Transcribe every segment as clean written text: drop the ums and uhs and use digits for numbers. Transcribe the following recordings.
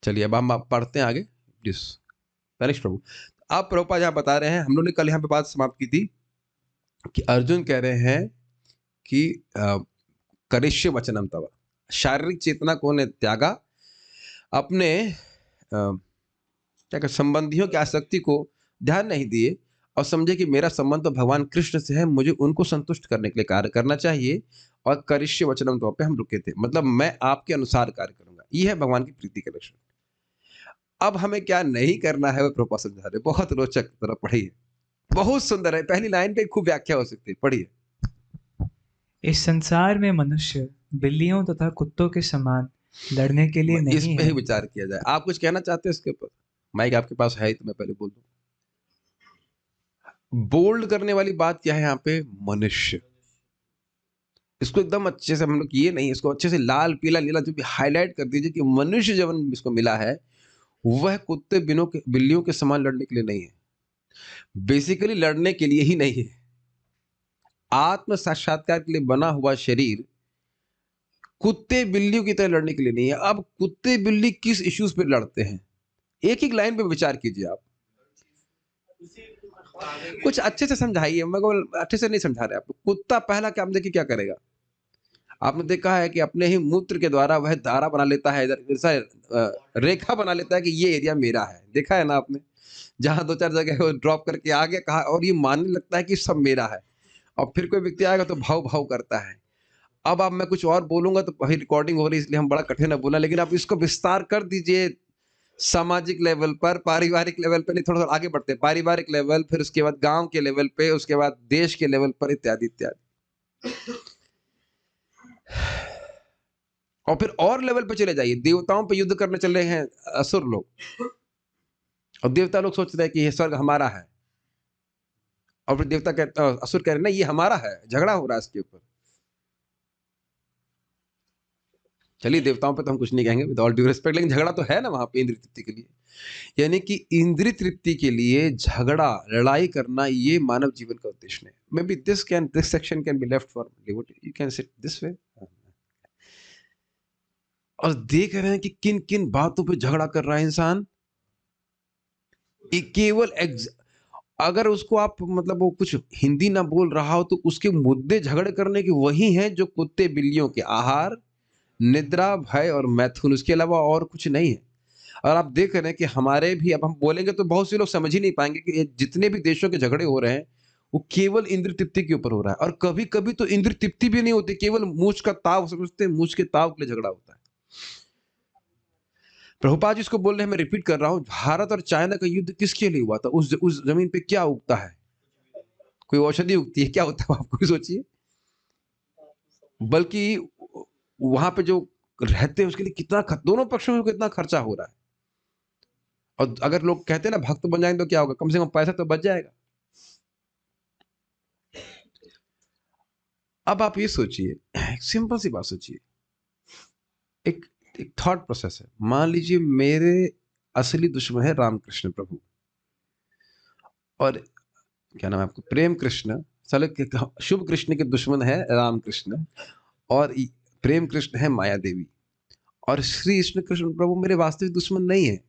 चलिए अब हम पढ़ते हैं आगे। प्लीज कनिष्ठ प्रभु, आप प्रभुपाद यहाँ बता रहे हैं, हम लोग ने कल यहाँ पे बात समाप्त की थी कि अर्जुन कह रहे हैं कि करिष्य वचनम तव, शारीरिक चेतना को ने त्यागा, अपने क्या संबंधियों की आसक्ति को ध्यान नहीं दिए और समझे कि मेरा संबंध तो भगवान कृष्ण से है, मुझे उनको संतुष्ट करने के लिए कार्य करना चाहिए। और करिष्य वचनम तव पे हम रुके थे, मतलब मैं आपके अनुसार कार्य करूंगा, ये है भगवान की प्रीति का लक्षण। अब हमें क्या नहीं करना है वो प्रभुपाद समझा रहे, बहुत रोचक, तरह पढ़िए, बहुत सुंदर है, पहली लाइन पे खूब व्याख्या हो सकती है, पढ़िए। इस संसार में मनुष्य बिल्लियों तथा कुत्तों के समान लड़ने के लिए इस नहीं पे ही है। विचार किया जाए। आप कुछ कहना चाहते हैं इसके ऊपर? माइक आपके पास है ही तो मैं पहले बोल दूं। बोल्ड करने वाली बात क्या है यहाँ पे? मनुष्य। इसको एकदम अच्छे से हम लोग ये नहीं, इसको अच्छे से लाल पीला नीला जो भी हाईलाइट कर दीजिए कि मनुष्य जब इसको मिला है वह कुत्ते बिल्लियों के समान लड़ने के लिए नहीं है, बेसिकली लड़ने के लिए ही नहीं है। आत्म साक्षात्कार के लिए बना हुआ शरीर कुत्ते बिल्लियों की तरह लड़ने के लिए नहीं है। अब कुत्ते बिल्ली किस इश्यूज पे लड़ते हैं, एक एक लाइन पे विचार कीजिए आप, कुछ अच्छे से समझाइए। मैं को अच्छे से नहीं समझा रहे आपको। कुत्ता पहला काम देखिए क्या करेगा, आपने देखा है कि अपने ही मूत्र के द्वारा वह धारा बना लेता है, इधर ऐसा रेखा बना लेता है कि ये एरिया मेरा है, देखा है ना आपने? जहां दो चार जगह वो ड्रॉप करके आ गया कहा, और ये मानने लगता है कि सब मेरा है। और फिर कोई व्यक्ति आएगा तो भाव भाव करता है। अब मैं कुछ और बोलूंगा तो अभी रिकॉर्डिंग हो रही है इसलिए हम बड़ा कठिन है बोला, लेकिन आप इसको विस्तार कर दीजिए सामाजिक लेवल पर, पारिवारिक लेवल पे, नहीं थोड़ा थोड़ा आगे बढ़ते हैं, पारिवारिक लेवल, फिर उसके बाद गांव के लेवल पे, उसके बाद देश के लेवल पर, इत्यादि इत्यादि। और फिर और लेवल पे चले जाइए, देवताओं पे युद्ध करने चल रहे हैं असुर लोग, और देवता लोग सोच रहे हैं कि ये स्वर्ग हमारा है, और फिर देवता कहते, असुर कह रहे हैं नहीं ये हमारा है, झगड़ा हो रहा है इसके ऊपर। चलिए देवताओं पे तो हम कुछ नहीं कहेंगे विद ऑल ड्यू रिस्पेक्ट, लेकिन झगड़ा तो है ना वहां पे इंद्रिय तृप्ति के लिए। यानी कि इंद्रिय तृप्ति के लिए झगड़ा, लड़ाई करना, ये मानव जीवन का उद्देश्य नहीं। May be this section can be left for you can sit this way. और देख रहे हैं कि किन किन बातों पे झगड़ा कर रहा है इंसान। केवल अगर उसको आप मतलब वो कुछ हिंदी ना बोल रहा हो तो उसके मुद्दे झगड़े करने के वही हैं जो कुत्ते बिल्लियों के, आहार, निद्रा, भय और मैथुन, उसके अलावा और कुछ नहीं है। और आप देख रहे हैं कि हमारे भी, अब हम बोलेंगे तो बहुत से लोग समझ ही नहीं पाएंगे कि जितने भी देशों के झगड़े हो रहे हैं वो केवल इंद्र तृप्ति के ऊपर हो रहा है। और कभी कभी तो इंद्र तृप्ति भी नहीं होती, केवल मूछ का ताव समझते हैं, मूछ के ताव के लिए झगड़ा होता है। प्रभुपाद जी इसको बोल रहे हैं, मैं रिपीट कर रहा हूं, भारत और चाइना का युद्ध किसके लिए हुआ था? उस जमीन पे क्या उगता है? कोई औषधि उगती है क्या? होता है आप कोई सोचिए। बल्कि वहां पे जो रहते हैं उसके लिए कितना दोनों पक्षों में कितना खर्चा हो रहा है। और अगर लोग कहते हैं ना भक्त बन जाएंगे तो क्या होगा, कम से कम पैसा तो बच जाएगा। अब आप ये सोचिए, एक सिंपल सी बात सोचिए, एक एक थॉट प्रोसेस है। मान लीजिए मेरे असली दुश्मन है रामकृष्ण प्रभु, और क्या नाम है आपको, प्रेम कृष्ण, साले शुभ कृष्ण के दुश्मन है रामकृष्ण, और प्रेम कृष्ण है माया देवी, और श्री कृष्ण कृष्ण प्रभु मेरे वास्तविक दुश्मन नहीं है।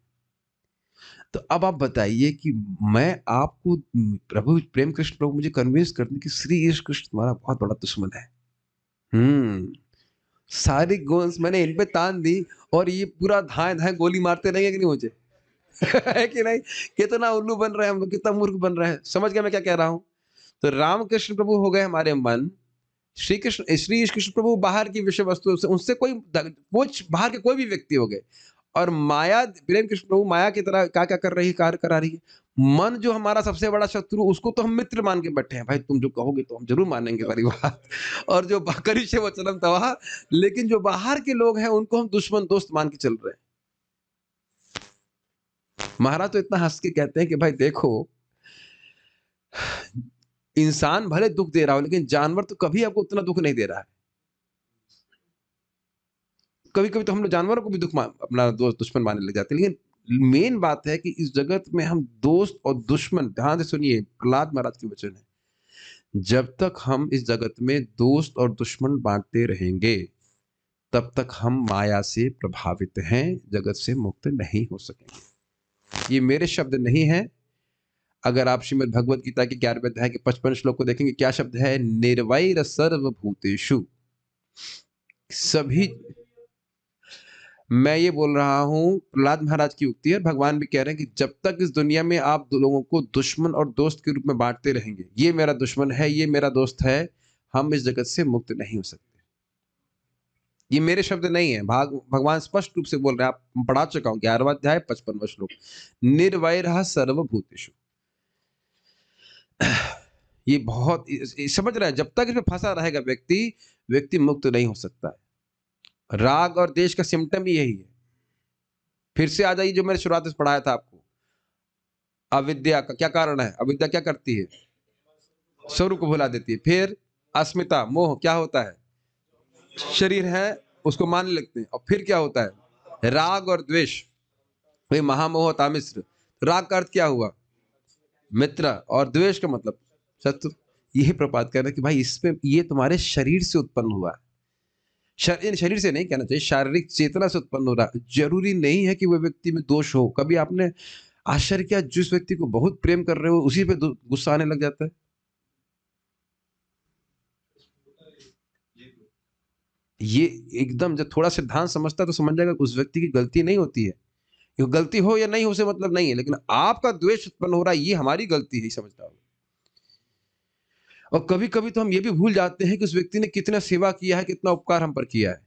तो अब आप बताइए कि मैं आपको, प्रभु प्रेम कृष्ण प्रभु मुझे कन्विंस करने की श्री कृष्ण तुम्हारा बहुत बड़ा दुश्मन है। सारी गोन्स मैंने इन पे तान दी, और ये पूरा धाए धाए गोली मारते रहेंगे कि नहीं मुझे? है कि नहीं? कितना उल्लू बन रहे हैं हम लोग, कितना मूर्ख बन रहे हैं। समझ गया मैं क्या कह रहा हूं? तो रामकृष्ण प्रभु हो गए हमारे मन, श्री कृष्ण प्रभु बाहर की विषय वस्तु से, उनसे कोई कुछ बाहर के कोई भी व्यक्ति हो गए, और माया प्रेम कृष्ण प्रभु माया की तरह क्या क्या कर रही है, कार्य करा रही है। मन जो हमारा सबसे बड़ा शत्रु, उसको तो हम मित्र मान के बैठे हैं, भाई तुम जो कहोगे तो हम जरूर मानेंगे सारी बात। और जो करिष्य वचनम तव, लेकिन जो बाहर के लोग हैं उनको हम दुश्मन दोस्त मान के चल रहे हैं। महाराज तो इतना हंस के कहते हैं कि भाई देखो, इंसान भले दुख दे रहा हो लेकिन जानवर तो कभी आपको उतना दुख नहीं दे रहा है। कभी कभी तो हम लोग जानवरों को भी अपना दोस्त दुश्मन मानने लग जाते हैं। लेकिन मेन बात है कि इस जगत में हम दोस्त और दुश्मन, ध्यान से सुनिए, प्रहलाद महाराज के वचन है, जब तक हम इस जगत में दोस्त और दुश्मन बांटते रहेंगे तब तक हम माया से प्रभावित हैं, जगत से मुक्त नहीं हो सकेंगे। ये मेरे शब्द नहीं हैं। अगर आप श्रीमद् भगवद गीता के 11वें अध्याय के 55 श्लोक को देखेंगे, क्या शब्द है? निर्वैर सर्वभूतेषु। सभी, मैं ये बोल रहा हूं, प्रहलाद महाराज की उक्ति है। भगवान भी कह रहे हैं कि जब तक इस दुनिया में आप दो लोगों को दुश्मन और दोस्त के रूप में बांटते रहेंगे, ये मेरा दुश्मन है, ये मेरा दोस्त है, हम इस जगत से मुक्त नहीं हो सकते। ये मेरे शब्द नहीं है, भगवान स्पष्ट रूप से बोल रहे हैं। आप पढ़ा चुका हूं, 11वां अध्याय 55वां श्लोक, निर्वैरः सर्वभूतेषु। ये बहुत समझ रहे हैं, जब तक इसमें फंसा रहेगा व्यक्ति मुक्त नहीं हो सकता है। राग और देश का सिम्टम ही यही है। फिर से आ जाइए, जो मैंने शुरुआत में पढ़ाया था आपको, अविद्या का क्या कारण है? अविद्या क्या करती है? स्वरूप को भुला देती है। फिर अस्मिता, मोह, क्या होता है? शरीर है उसको मानने लगते हैं। और फिर क्या होता है? राग और द्वेष, वही महामोह तामिश्र। राग का अर्थ क्या हुआ? मित्र, और द्वेष का मतलब शत्रु। यही प्रपात कर रहे हैं कि भाई इसमें, ये तुम्हारे शरीर से उत्पन्न हुआ है। शरीर से नहीं कहना चाहिए, शारीरिक चेतना से उत्पन्न हो रहा है। जरूरी नहीं है कि वह व्यक्ति में दोष हो। कभी आपने आश्चर्य किया, जिस व्यक्ति को बहुत प्रेम कर रहे हो उसी पे गुस्सा आने लग जाता है। ये एकदम, जब थोड़ा सिद्धांत समझता है तो समझ जाएगा उस व्यक्ति की गलती नहीं होती है। ये गलती हो या नहीं हो से मतलब नहीं है, लेकिन आपका द्वेष उत्पन्न हो रहा है, ये हमारी गलती है, समझ रहा हूं। और कभी कभी तो हम ये भी भूल जाते हैं कि उस व्यक्ति ने कितना सेवा किया है, कितना उपकार हम पर किया है।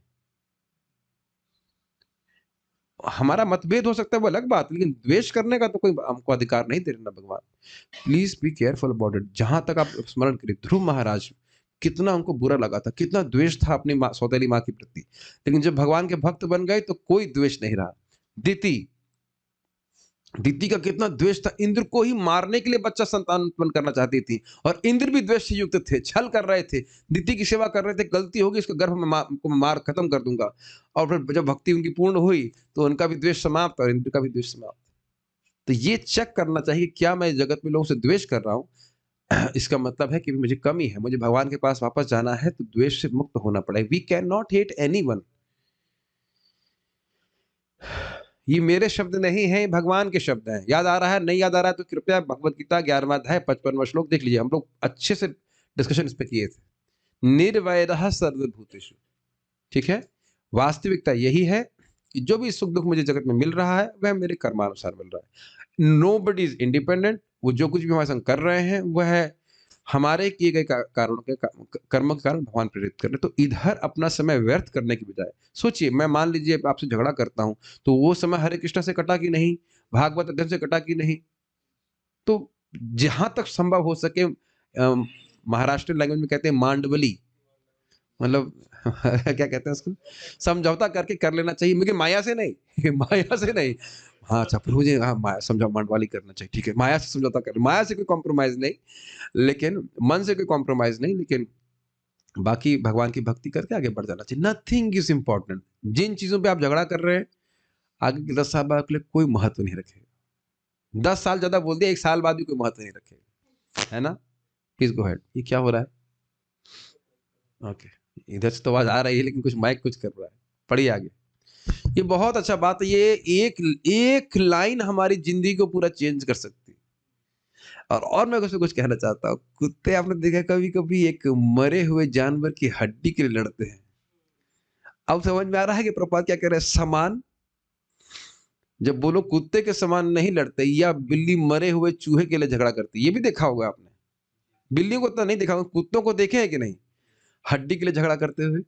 हमारा मतभेद हो सकता है, वो अलग बात, लेकिन द्वेष करने का तो कोई हमको अधिकार नहीं दे रहा ना भगवान। Please be careful about it. जहां तक आप स्मरण करिए, ध्रुव महाराज, कितना उनको बुरा लगा था, कितना द्वेष था अपनी माँ, सौतेली माँ की प्रति, लेकिन जब भगवान के भक्त बन गए तो कोई द्वेष नहीं रहा। दिति का कितना द्वेष था, इंद्र को ही मारने के लिए बच्चा संतान उत्पन्न करना चाहती थी, और इंद्र भी द्वेष से युक्त थे, छल कर रहे थे, दिति की सेवा कर रहे थे। गलती होगी, इसको गर्भ में को मार खत्म कर दूंगा। और फिर जब भक्ति उनकी पूर्ण हुई तो उनका भी द्वेष समाप्त और इंद्र का भी द्वेष समाप्त। तो ये चेक करना चाहिए, क्या मैं जगत में लोगों से द्वेष कर रहा हूं? इसका मतलब है कि मुझे कमी है, मुझे भगवान के पास वापस जाना है, तो द्वेष से मुक्त होना पड़ेगा। We can not hate anyone. ये मेरे शब्द नहीं है, भगवान के शब्द हैं। याद आ रहा है? नहीं याद आ रहा है तो कृपया भगवत गीता 11वां अध्याय 55वां श्लोक देख लीजिए। हम लोग अच्छे से डिस्कशन इस पे किए थे। निर्वैरः सर्वभूतेषु। ठीक है, वास्तविकता यही है कि जो भी सुख दुख मुझे जगत में मिल रहा है वह मेरे कर्मानुसार मिल रहा है। Nobody is independent. वो जो कुछ भी हमारे संग कर रहे हैं वह हमारे किए गए कारणों के कर्मों के कारण भगवान प्रेरित कर रहे। तो इधर अपना समय व्यर्थ करने की बजाय सोचिए, मैं मान लीजिए आपसे झगड़ा करता हूं, तो वो समय हरे कृष्ण से कटा कि नहीं, भागवत अध्ययन से कटा कि नहीं? तो जहां तक संभव हो सके, महाराष्ट्र लैंग्वेज में कहते हैं मांडवली, मतलब क्या कहते हैं उसको, समझौता करके कर लेना चाहिए, लेकिन माया से नहीं। माया से नहीं। हाँ अच्छा, प्रभु जी, हाँ माया समझा, मांडवाली करना चाहिए, ठीक है, माया से समझौता कर, माया से कोई कॉम्प्रोमाइज नहीं, लेकिन मन से कोई कॉम्प्रोमाइज नहीं, लेकिन बाकी भगवान की भक्ति करके आगे बढ़ जाना चाहिए। Nothing is important. जिन चीजों पे आप झगड़ा कर रहे हैं, आगे के 10 साल बाद के लिए कोई महत्व नहीं रखेगा। 10 साल ज्यादा बोल दिया, 1 साल बाद भी कोई महत्व नहीं रखेगा, है ना? Please go head. ये क्या हो रहा है? ओके, इधर से तो आवाज आ रही है, लेकिन कुछ माइक कुछ कर रहा है। पढ़िए आगे। ये बहुत अच्छा बात है। ये एक लाइन हमारी जिंदगी को पूरा चेंज कर सकती है। और मैं कुछ कहना चाहता हूँ। कुत्ते, आपने देखा कभी कभी एक मरे हुए जानवर की हड्डी के लिए लड़ते हैं। अब समझ में आ रहा है कि प्रपात क्या कह रहे हैं? समान, जब वो लोग कुत्ते के समान नहीं लड़ते, या बिल्ली मरे हुए चूहे के लिए झगड़ा करती, ये भी देखा होगा आपने। बिल्लियों को तो नहीं देखा होगा, कुत्तों को देखे हैं कि नहीं, हड्डी के लिए झगड़ा करते हुए।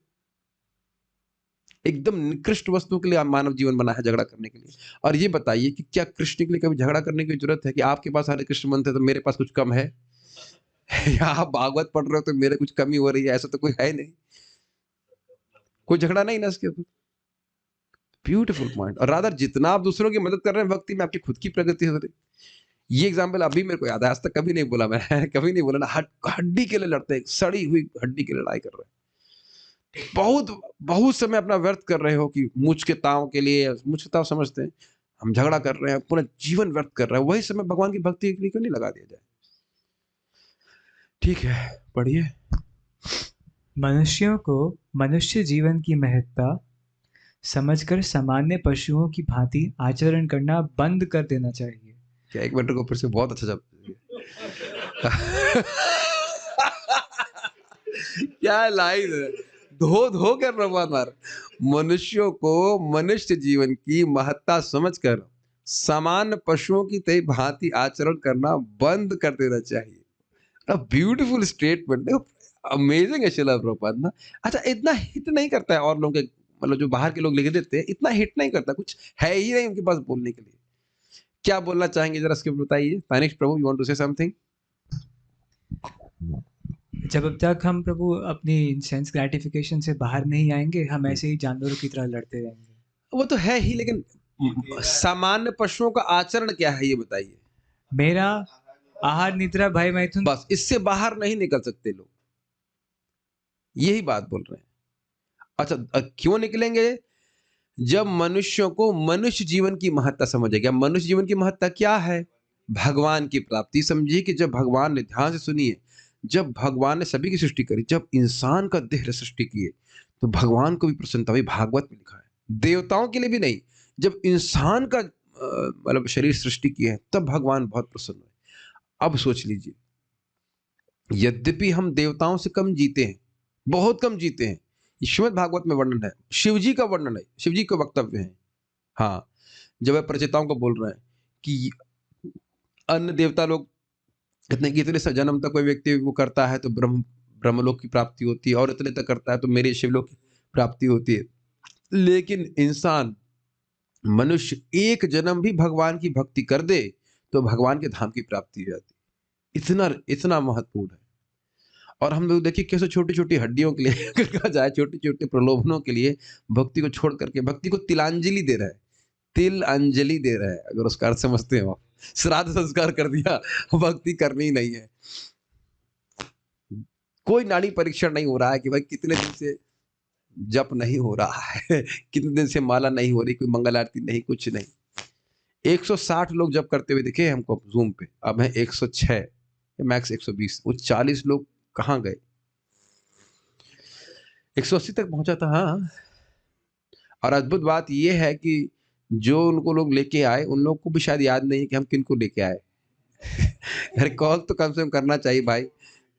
एकदम निकृष्ट वस्तु के लिए मानव जीवन बना है, झगड़ा करने के लिए। और ये बताइए कि क्या कृष्ण के लिए कभी झगड़ा करने की जरूरत है कि आपके पास हरे कृष्ण मंत्र है तो मेरे पास कुछ कम है? या आप भागवत पढ़ रहे हो तो मेरे कुछ कमी हो रही है? ऐसा तो कोई है नहीं, कोई झगड़ा नहीं ना इसके ऊपर। Beautiful point. और रादर जितना आप दूसरों की मदद कर रहे हैं भक्ति में, आपकी खुद की प्रगति हो रही। ये एग्जाम्पल अभी मेरे को याद है, आज तक कभी नहीं बोला मैं। कभी नहीं बोला ना, हड्डी के लिए लड़ते हैं, सड़ी हुई हड्डी के लिए लड़ाई कर रहे हैं। बहुत बहुत समय अपना व्यर्थ कर रहे हो कि मुझ के ताव के लिए, मुझ के ताव समझते हैं, हम झगड़ा कर रहे हैं, पूरा जीवन व्यर्थ कर रहे हैं। वही समय भगवान की भक्ति के लिए क्यों नहीं लगा दिया जाए? ठीक है, पढ़िए। मनुष्यों को मनुष्य जीवन की महत्ता समझकर सामान्य पशुओं की भांति आचरण करना बंद कर देना चाहिए। क्या एक मिनट को फिर से बहुत अच्छा जब क्या लाइन है, धो धो कर प्रभात मार। मनुष्यों को मनुष्य जीवन की महत्ता समझकर सामान्य पशुओं की तय भांति आचरण करना बंद कर देना चाहिए। अ ब्यूटीफुल स्टेटमेंट है, अमेजिंग है शिला प्रभुपाद ना। अच्छा, इतना हिट नहीं करता है और लोगों के, मतलब जो बाहर के लोग लिख देते हैं, इतना हिट नहीं करता, कुछ है ही नहीं उनके पास बोलने के लिए। क्या बोलना चाहेंगे जरा इसके ऊपर बताइए। Tanish Prabhu, you want to say something? जब तक हम प्रभु अपनी सेंस ग्रेटिफिकेशन से बाहर नहीं आएंगे, हम ऐसे ही जानवरों की तरह लड़ते रहेंगे। वो तो है ही, लेकिन सामान्य पशुओं का आचरण क्या है ये बताइए। मेरा आहार निद्रा भय मैथुन बस इससे बाहर नहीं निकल सकते लोग, यही बात बोल रहे हैं। अच्छा, क्यों निकलेंगे? जब मनुष्यों को मनुष्य जीवन की महत्ता समझेगा। मनुष्य जीवन की महत्ता क्या है? भगवान की प्राप्ति। समझिए कि जब भगवान ने, ध्यान से सुनिए, जब भगवान ने सभी की सृष्टि करी, जब इंसान का देह सृष्टि किए, तो भगवान को भी प्रसन्नता हुई। भागवत में लिखा है, देवताओं के लिए भी नहीं, जब इंसान का मतलब शरीर सृष्टि किए हैं, तब भगवान बहुत प्रसन्न हुए। अब सोच लीजिए, यद्यपि हम देवताओं से कम जीते हैं, बहुत कम जीते हैं, श्रीमद् भागवत में वर्णन है, शिव जी का वर्णन है, शिव जी के वक्तव्य है। हाँ, जब वह प्रचेताओं को बोल रहे हैं कि अन्य देवता लोग इतने इतने से जन्म तक कोई व्यक्ति वो करता है तो ब्रह्मलोक की प्राप्ति होती है, और इतने तक करता है तो मेरे शिवलोक की प्राप्ति होती है। लेकिन इंसान, मनुष्य एक जन्म भी भगवान की भक्ति कर दे तो भगवान के धाम की प्राप्ति हो जाती है। इतना इतना महत्वपूर्ण है। और हम लोग देखिए कैसे छोटी छोटी हड्डियों के लिए अगर कहा जाए, छोटी छोटी प्रलोभनों के लिए भक्ति को छोड़ करके भक्ति को तिलांजलि दे रहा है, तिल अंजलि दे रहा है, अगर उसका अर्थ समझते हो आप। श्राद्ध संस्कार कर दिया, भक्ति करनी ही नहीं है। कोई नाड़ी परीक्षण नहीं हो रहा है कि भाई कितने दिन से जप नहीं हो रहा है, कितने दिन से माला नहीं हो रही, कोई मंगल आरती नहीं, कुछ नहीं। 160 लोग जप करते हुए दिखे हमको जूम पे, अब है 106, मैक्स 120। वो 40 लोग कहाँ गए? 180 तक पहुंचा था। हाँ, और अद्भुत बात यह है कि जो उनको लोग लेके आए, उन लोग को भी शायद याद नहीं है कि हम किनको लेके आए। अरे कॉल तो कम से कम करना चाहिए भाई,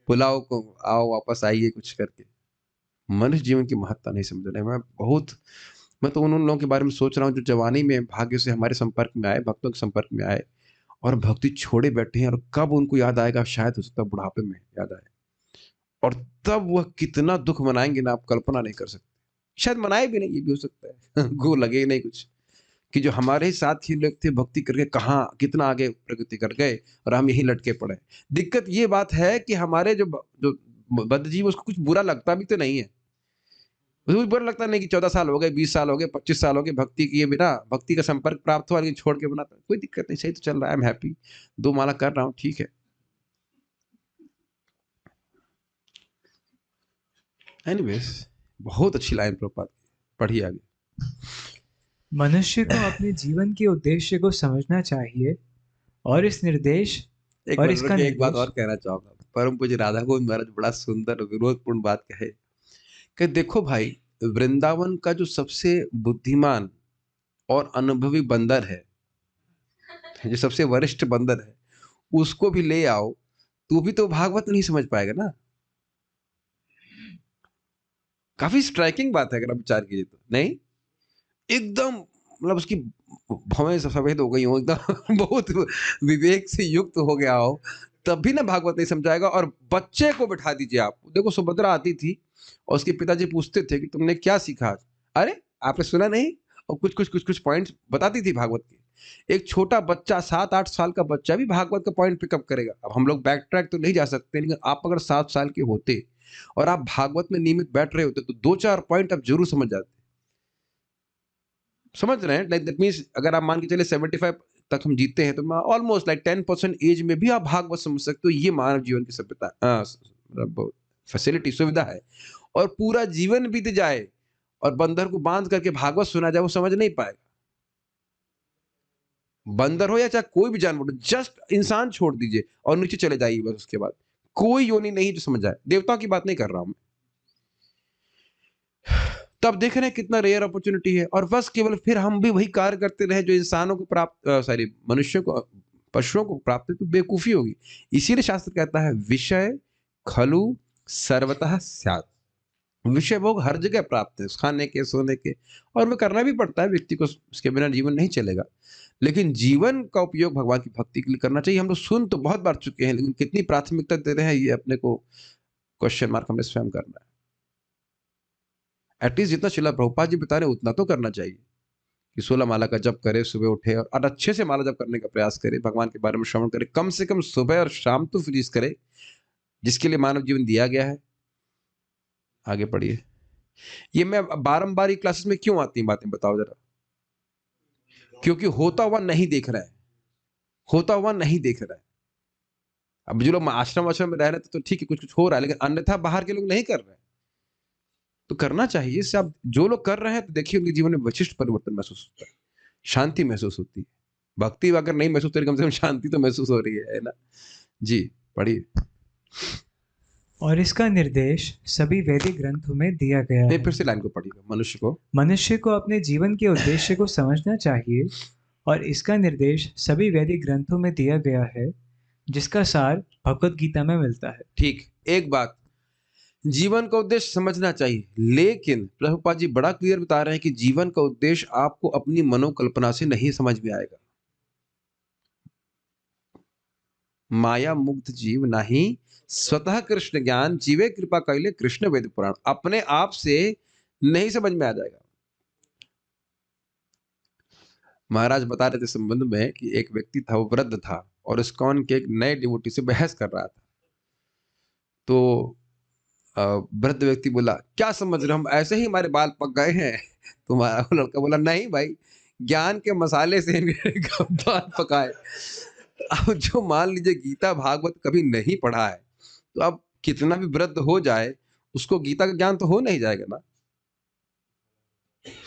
बुलाओ को, आओ वापस आइए कुछ करके। मनुष्य जीवन की महत्ता नहीं समझ रहे। मैं तो उन लोगों के बारे में सोच रहा हूँ जो जवानी में भाग्य से हमारे संपर्क में आए, भक्तों के संपर्क में आए और भक्ति छोड़े बैठे हैं, और कब उनको याद आएगा, शायद हो सकता है बुढ़ापे में याद आए, और तब वह कितना दुख मनाएंगे ना, आप कल्पना नहीं कर सकते। शायद मनाए भी नहीं, ये भी हो सकता है। गो लगे ही नहीं कुछ, कि जो हमारे ही साथ ही लोग थे भक्ति करके कहाँ कितना आगे प्रगति कर गए और हम यही लटके पड़े। दिक्कत ये बात है कि हमारे जो बद्धजीव, उसको कुछ बुरा लगता भी तो नहीं है। उसको कुछ बुरा लगता नहीं कि 14 साल हो गए, 20 साल हो गए, 25 साल हो गए भक्ति किए बिना, भक्ति का संपर्क प्राप्त हुआ लेकिन छोड़ के बनाता, कोई दिक्कत नहीं, सही तो चल रहा है, आई एम हैप्पी, 2 माला कर रहा हूँ, ठीक है। एनीवेज, बहुत अच्छी लाइन प्रभुपाद की, पढ़िए आगे। मनुष्य को अपने जीवन के उद्देश्य को समझना चाहिए और इस निर्देश एक और मिनट इसका रुकिए, एक बात और निर्देश कहना चाहूंगा। परम पूज्य राधा गोविंद महाराज बड़ा सुंदर विरोधपूर्ण बात कहे कि देखो भाई, वृंदावन का जो सबसे बुद्धिमान और अनुभवी बंदर है, जो सबसे वरिष्ठ बंदर है, उसको भी ले आओ, तू भी तो भागवत नहीं समझ पाएगा ना। काफी स्ट्राइकिंग बात है अगर आप विचार कीजिए तो, नहीं? एकदम, मतलब उसकी भवें सफेद हो गई हो एकदम, बहुत विवेक से युक्त हो गया हो, तब भी ना भागवत नहीं समझाएगा। और बच्चे को बिठा दीजिए आप, देखो सुभद्रा आती थी और उसके पिताजी पूछते थे कि तुमने क्या सीखा आज? अरे आपने सुना नहीं? और कुछ पॉइंट्स बताती थी भागवत के। एक छोटा बच्चा, 7-8 साल का बच्चा भी भागवत का पॉइंट पिकअप करेगा। अब हम लोग बैक ट्रैक तो नहीं जा सकते, लेकिन आप अगर 7 साल के होते और आप भागवत में नियमित बैठ रहे होते तो 2-4 पॉइंट आप जरूर समझ जाते। समझ रहे हैं? लाइक दैट मीन्स अगर आप मान के चले 75 तक हम जीते हैं, तो ऑलमोस्ट लाइक 10% एज में भी आप भागवत समझ सकते हो। ये मानव जीवन की सभ्यता, मतलब फैसिलिटी, सुविधा है। और पूरा जीवन बीत जाए और बंदर को बांध करके भागवत सुना जाए, वो समझ नहीं पाएगा। बंदर हो या चाहे कोई भी जानवर हो, जस्ट इंसान छोड़ दीजिए और नीचे चले जाइए, बस उसके बाद कोई योनि नहीं जो समझ जाए। देवताओं की बात नहीं कर रहा हूं मैं। तब देख रहे हैं कितना रेयर अपॉर्चुनिटी है, और बस केवल फिर हम भी वही कार्य करते रहे जो इंसानों को प्राप्त सॉरी मनुष्यों को पशुओं को प्राप्त है, तो बेवकूफी होगी। इसीलिए शास्त्र कहता है विषय खलु सर्वतः स्यात्। विषय भोग हर जगह प्राप्त है, खाने के सोने के, और वो करना भी पड़ता है व्यक्ति को, उसके बिना जीवन नहीं चलेगा। लेकिन जीवन का उपयोग भगवान की भक्ति के लिए करना चाहिए। हम लोग सुन तो बहुत बार चुके हैं, लेकिन कितनी प्राथमिकता दे रहे हैं ये अपने को क्वेश्चन मार्क हमें स्वयं करना है। एटलीस्ट जितना श्रील प्रभुपाद जी बता रहे हैं उतना तो करना चाहिए कि 16 माला का जप करे, सुबह उठे और अच्छे से माला जप करने का प्रयास करे, भगवान के बारे में श्रवण करे, कम से कम सुबह और शाम तो फ्रीज करे, जिसके लिए मानव जीवन दिया गया है। आगे पढ़िए। ये मैं बारंबार ही क्लासेस में क्यों आती हैं बातें, बताओ जरा। क्योंकि होता हुआ नहीं देख रहा है, होता हुआ नहीं देख रहा है। अब जो लोग आश्रम आश्रम में रह रहे थे तो ठीक है, कुछ कुछ हो रहा है, लेकिन अन्यथा बाहर के लोग नहीं कर रहे, तो करना चाहिए। इससे आप जो लोग कर रहे हैं तो देखिए उनके जीवन में विशिष्ट परिवर्तन महसूस होता है, शांति महसूस होती है। भक्ति अगर नहीं महसूस हो रही, कम से कम शांति तो महसूस हो रही है ना जी। पढ़िए। और इसका निर्देश सभी वैदिक ग्रंथों में दिया गया नहीं, है। फिर से लाइन को पढ़िएगा। मनुष्य को अपने जीवन के उद्देश्य को समझना चाहिए, और इसका निर्देश सभी वैदिक ग्रंथों में दिया गया है, जिसका सार भगवत गीता में मिलता है। ठीक, एक बात, जीवन का उद्देश्य समझना चाहिए, लेकिन प्रभुपाद जी बड़ा क्लियर बता रहे हैं कि जीवन का उद्देश्य आपको अपनी मनोकल्पना से नहीं समझ में आएगा। माया मुक्त जीव नहीं, स्वतः कृष्ण ज्ञान जीवे कृपा कैले कृष्ण वेद पुराण। अपने आप से नहीं समझ में आ जाएगा। महाराज बता रहे थे संबंध में कि एक व्यक्ति था, वो वृद्ध था, और इस्कॉन के एक नए डिवोटी से बहस कर रहा था। तो वृद्ध व्यक्ति बोला, क्या समझ रहे हो, हम ऐसे ही हमारे बाल पक गए हैं? तो लड़का बोला, नहीं भाई, ज्ञान के मसाले से मेरे बाल पकाए। अब जो मान लीजिए गीता भागवत कभी नहीं पढ़ा है, तो अब कितना भी वृद्ध हो जाए, उसको गीता का ज्ञान तो हो नहीं जाएगा ना।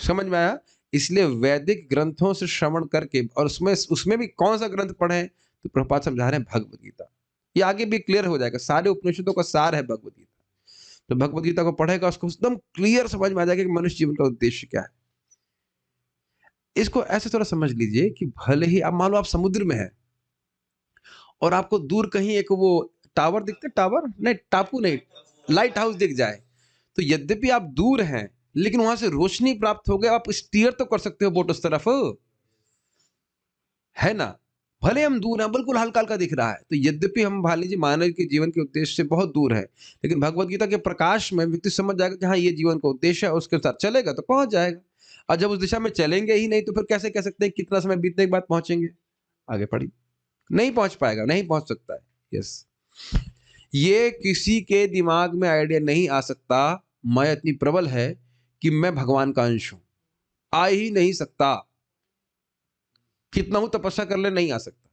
समझ में आया? इसलिए वैदिक ग्रंथों से श्रवण करके, और उसमें भी कौन सा ग्रंथ पढ़े, तो प्रभुपाद समझा रहे हैं भगवत गीता। ये आगे भी क्लियर हो जाएगा, सारे उपनिषदों का सार है भगवत गीता। तो भगवत गीता को पढ़ेगा, उसको एकदम क्लियर समझ में आ जाएगा कि मनुष्य जीवन का उद्देश्य क्या है। इसको ऐसे थोड़ा समझ लीजिए कि भले ही आप मान लो आप समुद्र में है, और आपको दूर कहीं एक वो टावर दिखते, टावर नहीं, टापू नहीं, लाइट हाउस दिख जाए, तो यद्यपि आप दूर हैं, लेकिन वहां से रोशनी प्राप्त हो गए, आप स्टीयर तो कर सकते हो बोट उस तरफ, है ना। भले हम दूर हैं, बिल्कुल हल्का हल्का दिख रहा है, तो यद्यपि हम मान लीजिए मानव के जीवन के उद्देश्य से बहुत दूर है, लेकिन भगवत गीता के प्रकाश में व्यक्ति समझ जाएगा कि हाँ, ये जीवन का उद्देश्य है, उसके साथ चलेगा तो पहुंच जाएगा। और जब उस दिशा में चलेंगे ही नहीं, तो फिर कैसे कह सकते हैं कितना समय बीतने के बाद पहुंचेंगे? आगे पढ़िए। नहीं पहुंच पाएगा, नहीं पहुंच सकता है। यस, ये किसी के दिमाग में आइडिया नहीं आ सकता, माया इतनी प्रबल है कि मैं भगवान का अंश हूं, आ ही नहीं सकता। कितना हूं तपस्या कर ले, नहीं आ सकता।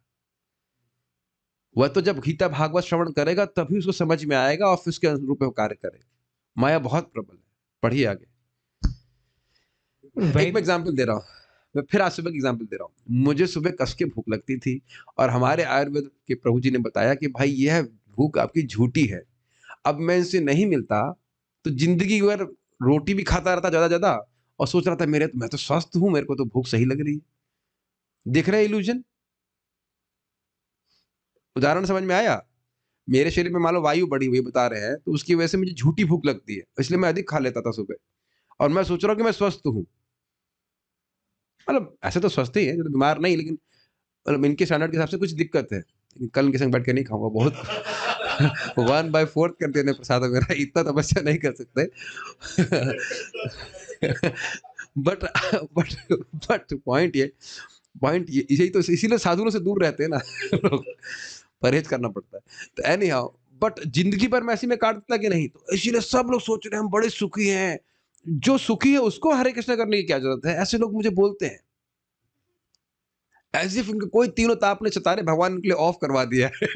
वह तो जब गीता भागवत श्रवण करेगा तभी उसको समझ में आएगा, और फिर उसके अनुरूप वो कार्य करेगा। माया बहुत प्रबल है। पढ़िए आगे। एक मैं एग्जाम्पल दे रहा हूं, मैं फिर आज सुबह की एग्जाम्पल दे रहा हूं। मुझे सुबह कस के भूख लगती थी, और हमारे आयुर्वेद के प्रभु जी ने बताया कि भाई यह भूख आपकी झूठी है। अब मैं इनसे नहीं मिलता तो जिंदगी भर रोटी भी खाता रहता ज्यादा ज्यादा, और सोच रहा था मैं तो स्वस्थ हूं, मेरे को तो भूख सही लग रही है। दिख रहा है इल्यूजन? उदाहरण समझ में आया? मेरे शरीर में मान लो वायु बढ़ी हुई बता रहे हैं, तो उसकी वजह से मुझे झूठी भूख लगती है, इसलिए मैं अधिक खा लेता था सुबह, और मैं सोच रहा हूँ कि मैं स्वस्थ हूँ। मतलब ऐसे तो स्वस्थ ही है, तो बीमार नहीं, लेकिन मतलब इनके स्टैंडर्ड के हिसाब से कुछ दिक्कत है। लेकिन कल इनके संग बैठ के नहीं खाऊंगा, बहुत 1/4 कर देने प्रसाद मेरा, इतना तपस्या नहीं कर सकते। बट बट पॉइंट ये यही तो, इसीलिए साधुओं से दूर रहते हैं ना लोग, परहेज करना पड़ता है। तो एनी हाउ, बट जिंदगी भर मैं ऐसी में काट देता कि नहीं, तो इसीलिए सब लोग सोच रहे हैं हम बड़े सुखी हैं। जो सुखी है उसको हरे कृष्ण करने की क्या जरूरत है? ऐसे लोग मुझे बोलते हैं, एज इफ उनके कोई तीनों ताप ने सितारे भगवान के लिए ऑफ करवा दिया है।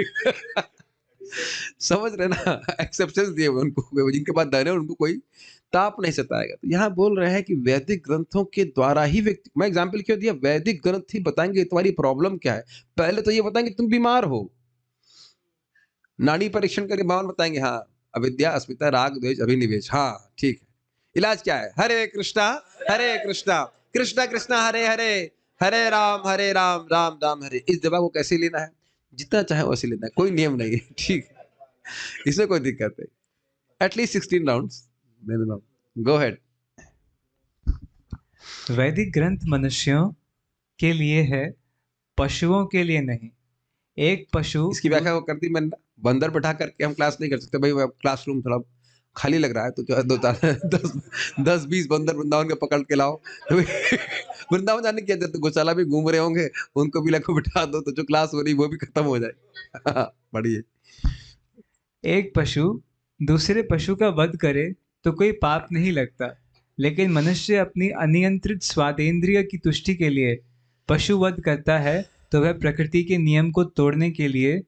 समझ रहे ना? एक्सेप्शन दिए हुए उनको, जिनके पास धन है उनको कोई ताप नहीं सताएगा। तो यहाँ बोल रहे हैं कि वैदिक ग्रंथों के द्वारा ही व्यक्ति, मैं एग्जाम्पल क्यों दिया, वैदिक ग्रंथ ही बताएंगे तुम्हारी प्रॉब्लम क्या है। पहले तो ये बताएंगे तुम बीमार हो, नाड़ी परीक्षण करके भगवान बताएंगे हाँ, अविद्या अस्मिता राग द्वेष अभिनिवेश, हाँ ठीक है, इलाज क्या है? हरे कृष्णा कृष्णा कृष्णा हरे हरे, हरे राम राम राम हरे। इस दवा को कैसे लेना है? जितना चाहे वैसे लेना है, कोई नियम नहीं है। ठीक है, इसमें कोई दिक्कत नहीं। At least 16 rounds minimum. Go ahead. वैदिक ग्रंथ मनुष्यों के लिए है, पशुओं के लिए नहीं। एक पशु इसकी व्याख्या को कर दी मैंने। बंदर बैठा करके हम क्लास नहीं कर सकते भाई, क्लासरूम थोड़ा खाली लग रहा है तो जो है दो चार 10-20 बंदर वृंदावन के पकड़ के लाओ। वृंदावन जाने की जरूरत, गौशाला भी घूम रहे होंगे, उनको भी लको बिठा दो तो जो क्लास हो रही वो भी खत्म हो जाए। बढ़िए। एक पशु दूसरे पशु का वध करे तो कोई पाप नहीं लगता, लेकिन मनुष्य अपनी अनियंत्रित स्वादेंद्रिय की तुष्टि के लिए पशु वध करता है तो वह प्रकृति के नियम को तोड़ने के लिए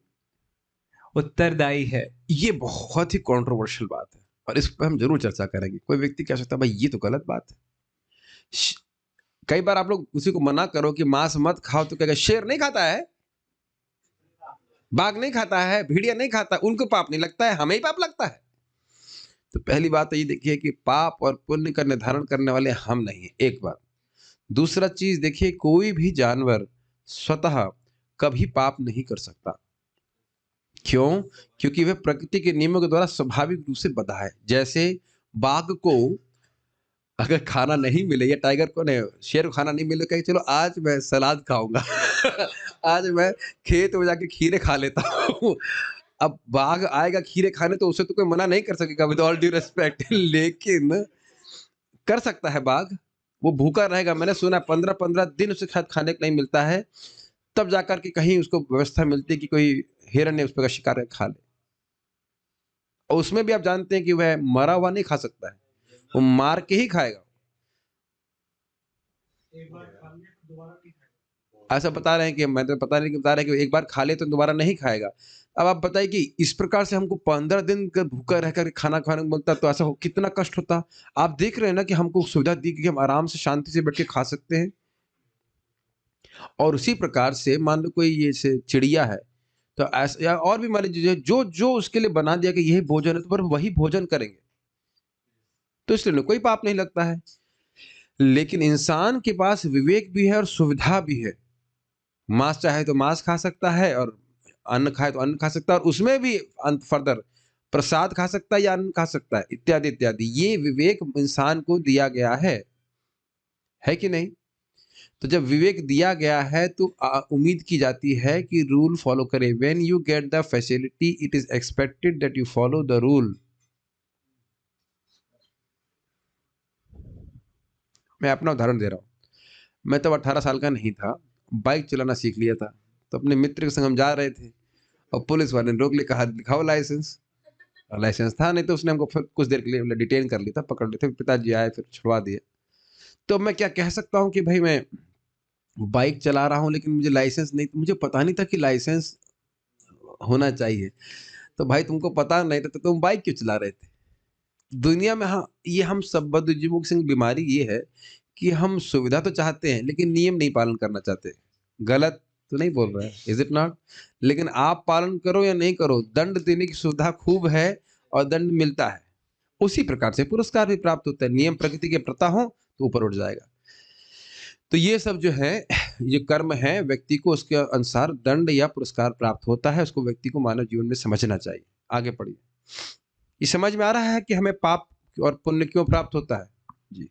उत्तरदायी है। ये बहुत ही कंट्रोवर्शियल बात है और इस पर हम जरूर चर्चा करेंगे। कोई व्यक्ति कह सकता है भाई ये तो गलत बात है। कई बार आप लोग किसी को मना करो कि मांस मत खाओ तो कहेगा शेर नहीं खाता है, बाघ नहीं खाता है, भेड़िया नहीं खाता, उनको पाप नहीं लगता है, हमें ही पाप लगता है। तो पहली बात तो ये देखिए कि पाप और पुण्य का निर्धारण करने वाले हम नहीं है, एक बात। दूसरा चीज देखिए, कोई भी जानवर स्वतः कभी पाप नहीं कर सकता। क्यों? क्योंकि वह प्रकृति के नियमों के द्वारा स्वाभाविक रूप से बंधा है। जैसे बाघ को अगर खाना नहीं मिले, या टाइगर को नहीं, शेर को खाना नहीं मिले, कहे चलो आज मैं सलाद खाऊंगा। आज मैं खेत में जाके खीरे खा लेता हूँ। अब बाघ आएगा खीरे खाने तो उसे तो कोई मना नहीं कर सकेगा, विद ऑल ड्यू रिस्पेक्ट। लेकिन कर सकता है बाघ, वो भूखा रहेगा। मैंने सुना 15-15 दिन उसे खाने को नहीं मिलता है, तब जाकर के कहीं उसको व्यवस्था मिलती है कि कोई हिरण्य उस पर का शिकार खा ले। और उसमें भी आप जानते हैं कि वह मरा हुआ नहीं खा सकता है, वो मार के ही खाएगा। ऐसा बता रहे हैं कि, मैं तो पता नहीं कि बता रहे हैं कि एक बार खा ले तो दोबारा नहीं खाएगा। अब आप बताइए कि इस प्रकार से हमको 15 दिन का भूखा रह कर खाना खाने को मिलता तो ऐसा कितना कष्ट होता। आप देख रहे हैं ना कि हमको सुविधा दी कि हम आराम से शांति से बैठ के खा सकते हैं। और उसी प्रकार से मान लो कोई ये से चिड़िया है, तो ऐसा, या और भी मान लीजिए जो जो उसके लिए बना दिया कि यही भोजन है, तो पर वही भोजन करेंगे, तो इसलिए कोई पाप नहीं लगता है। लेकिन इंसान के पास विवेक भी है और सुविधा भी है। मांस चाहे तो मांस खा सकता है, और अन्न खाए तो अन्न खा सकता है, और उसमें भी फर्दर प्रसाद खा सकता है या अन्न खा सकता है, इत्यादि इत्यादि। ये विवेक इंसान को दिया गया है कि नहीं? तो जब विवेक दिया गया है तो उम्मीद की जाती है कि रूल फॉलो करे। When you get the facility it is expected that you follow the rule. मैं अपना उदाहरण दे रहा हूँ। मैं तब 18 साल का नहीं था, बाइक चलाना सीख लिया था। तो अपने मित्र के संग हम जा रहे थे और पुलिस वाले ने रोक लिया, कहा दिखाओ लाइसेंस। लाइसेंस था नहीं, तो उसने हमको फिर कुछ देर के लिए डिटेन कर लिया था, पकड़ लिए थे। पिताजी आए, फिर छुड़वा दिए। तो मैं क्या कह सकता हूँ कि भाई मैं बाइक चला रहा हूँ लेकिन मुझे लाइसेंस नहीं, मुझे पता नहीं था कि लाइसेंस होना चाहिए। तो भाई तुमको पता नहीं था तो तुम बाइक क्यों चला रहे थे? दुनिया में, हाँ, ये हम सब बदजुमुख सिंह बीमारी ये है कि हम सुविधा तो चाहते हैं लेकिन नियम नहीं पालन करना चाहते। गलत तो नहीं बोल रहा है, इज इट नॉट? लेकिन आप पालन करो या नहीं करो, दंड देने की सुविधा खूब है और दंड मिलता है। उसी प्रकार से पुरस्कार भी प्राप्त होता है। नियम प्रकृति के प्रता हो तो ऊपर उठ जाएगा। तो ये सब जो है, ये कर्म है, व्यक्ति को उसके अनुसार दंड या पुरस्कार प्राप्त होता है। उसको व्यक्ति को मानव जीवन में समझना चाहिए। आगे पढ़िए। ये समझ में आ रहा है कि हमें पाप और पुण्य क्यों प्राप्त होता है? जी,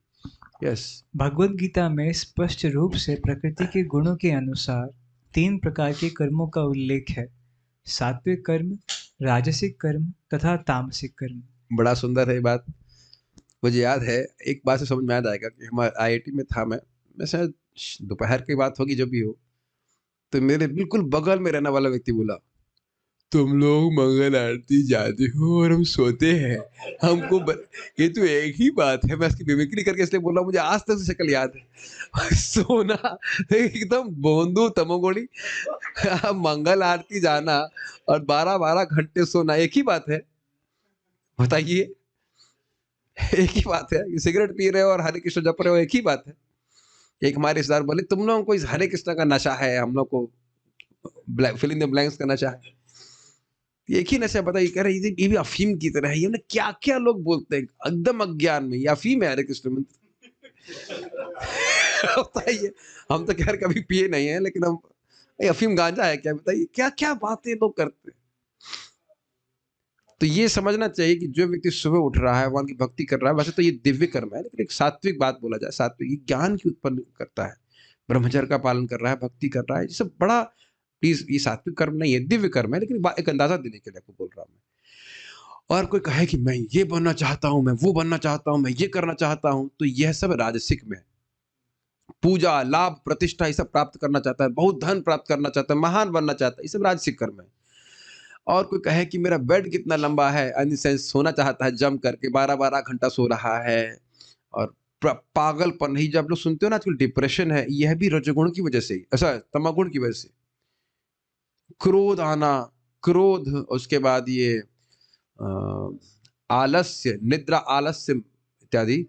यस। भगवत गीता में स्पष्ट रूप से प्रकृति के गुणों के अनुसार 3 प्रकार के कर्मों का उल्लेख है: सात्विक कर्म, राजसिक कर्म तथा तामसिक कर्म। बड़ा सुंदर है ये बात। मुझे याद है, एक बात से समझ में आ जाएगा कि हमारे आईआईटी में था, मैं शायद दोपहर की बात होगी जो भी हो, तो मेरे बिल्कुल बगल में रहने वाला व्यक्ति बोला, तुम लोग मंगल आरती जाते हो और हम सोते हैं, हमको ये तो एक ही बात है। मैं उसकी मिमिक्री करके इसलिए बोल रहा हूँ, मुझे आज तक शक्ल याद है। सोना एकदम बोंदू तमोगोड़ी, मंगल आरती जाना और 12-12 घंटे सोना एक ही बात है? बताइए, एक ही बात है। सिगरेट पी रहे हो और हरे कृष्ण जप रहे हो, एक ही बात है। एक हमारे रिश्तेदार बोले, तुम लोगों को इस हरे कृष्ण का नशा है, हम लोग को फिल इन द ब्लैंक्स का नशा है। एक ही नशा बताइए, कह रहे ये भी अफीम की तरह है, ये ना क्या क्या लोग बोलते हैं एकदम अज्ञान में, ये अफीम है, हरे कृष्ण मंत्र। बताइए, हम तो खैर कभी पिए नहीं है, लेकिन हम ये अफीम गांजा है क्या, बताइए क्या क्या बातें लोग करते हैं। तो ये समझना चाहिए कि जो व्यक्ति सुबह उठ रहा है, भगवान की भक्ति कर रहा है, वैसे तो ये दिव्य कर्म है, लेकिन एक सात्विक बात बोला जाए, सात्विक ये ज्ञान की उत्पन्न करता है, ब्रह्मचर्य का पालन कर रहा है, भक्ति कर रहा है, ये सब बड़ा प्लीज, ये सात्विक कर्म नहीं है, दिव्य कर्म है, लेकिन एक अंदाजा देने के लिए आपको बोल रहा हूँ मैं। और कोई कहे कि मैं ये बनना चाहता हूं, मैं वो बनना चाहता हूं, मैं ये करना चाहता हूं, तो यह सब राजसिक में है। पूजा, लाभ, प्रतिष्ठा ये सब प्राप्त करना चाहता है, बहुत धन प्राप्त करना चाहता है, महान बनना चाहता है, ये सब राजसिक कर्म है। और कोई कहे कि मेरा बेड कितना लंबा है, इन सेंस सोना चाहता है जम करके, 12-12 घंटा सो रहा है, और पागलपन ही, जब लोग सुनते हो ना आजकल डिप्रेशन है, यह भी रजोगुण की वजह से ही, ऐसा तमोगुण की वजह से। क्रोध आना, क्रोध, उसके बाद ये आलस्य, निद्रा, आलस्य इत्यादि,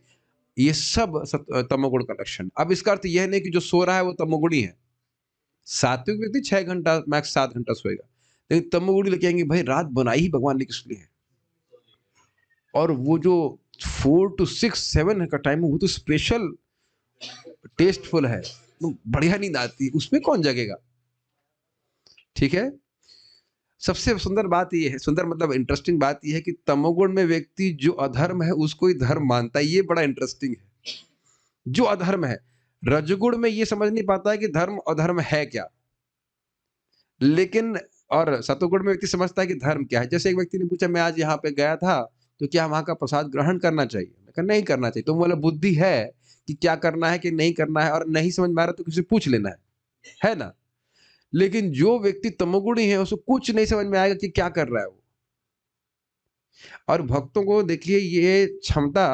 ये सब तमोगुण का लक्षण। अब इसका अर्थ यह नहीं कि जो सो रहा है वो तमोगुणी है। सात्विक व्यक्ति 6 घंटा मैक्स 7 घंटा सोएगा, लेकिन तमोगुणी लेके आएंगे भाई रात बनाई ही भगवान ने किस लिए है, और वो जो 4 to 6 7 का टाइम है वो तो स्पेशल टेस्टफुल है, तो बढ़िया नींद आती है, उसमें कौन जगेगा। ठीक है, सबसे सुंदर बात यह है, सुंदर मतलब इंटरेस्टिंग बात यह है कि तमोगुण में व्यक्ति जो अधर्म है उसको ही धर्म मानता है, ये बड़ा इंटरेस्टिंग है। जो अधर्म है, रजगुण में ये समझ नहीं पाता है कि धर्म अधर्म है क्या, लेकिन और सतोगुण में व्यक्ति समझता है कि धर्म क्या है। जैसे एक व्यक्ति ने पूछा मैं आज यहाँ पे गया था, तो क्या वहां का प्रसाद ग्रहण करना चाहिए, मैं कहा नहीं करना चाहिए। तो बोला बुद्धि है कि क्या करना है कि नहीं करना है, और नहीं समझ में आ रहा तो किसी पूछ लेना है ना। लेकिन जो व्यक्ति तमोगुणी है उसको कुछ नहीं समझ में आएगा कि क्या कर रहा है वो। और भक्तों को देखिए ये क्षमता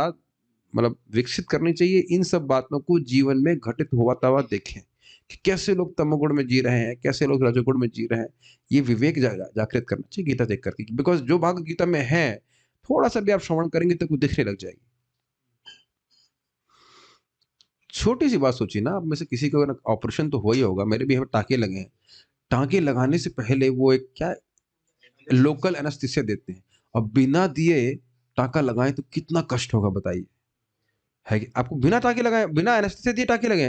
मतलब विकसित करनी चाहिए, इन सब बातों को जीवन में घटित होता हुआ देखें कि कैसे लोग तमोगुण में जी रहे हैं, कैसे लोग रजोगुण में जी रहे हैं। ये विवेक जागृत करना चाहिए गीता देख करके, बिकॉज जो भाग गीता में है थोड़ा सा भी आप श्रवण करेंगे तो कुछ दिखने लग जाएगी। छोटी सी बात सोचिए ना, आप में से किसी को ऑपरेशन तो हुआ ही होगा, मेरे भी हमें टाँके लगे हैं, टाँके लगाने से पहले वो एक क्या लोकल एनेस्थीसिया देते हैं, और बिना दिए टाँका लगाएं तो कितना कष्ट होगा बताइए, है कि आपको बिना टाँके लगाए, बिना एनेस्थीसिया दिए टाँके लगे,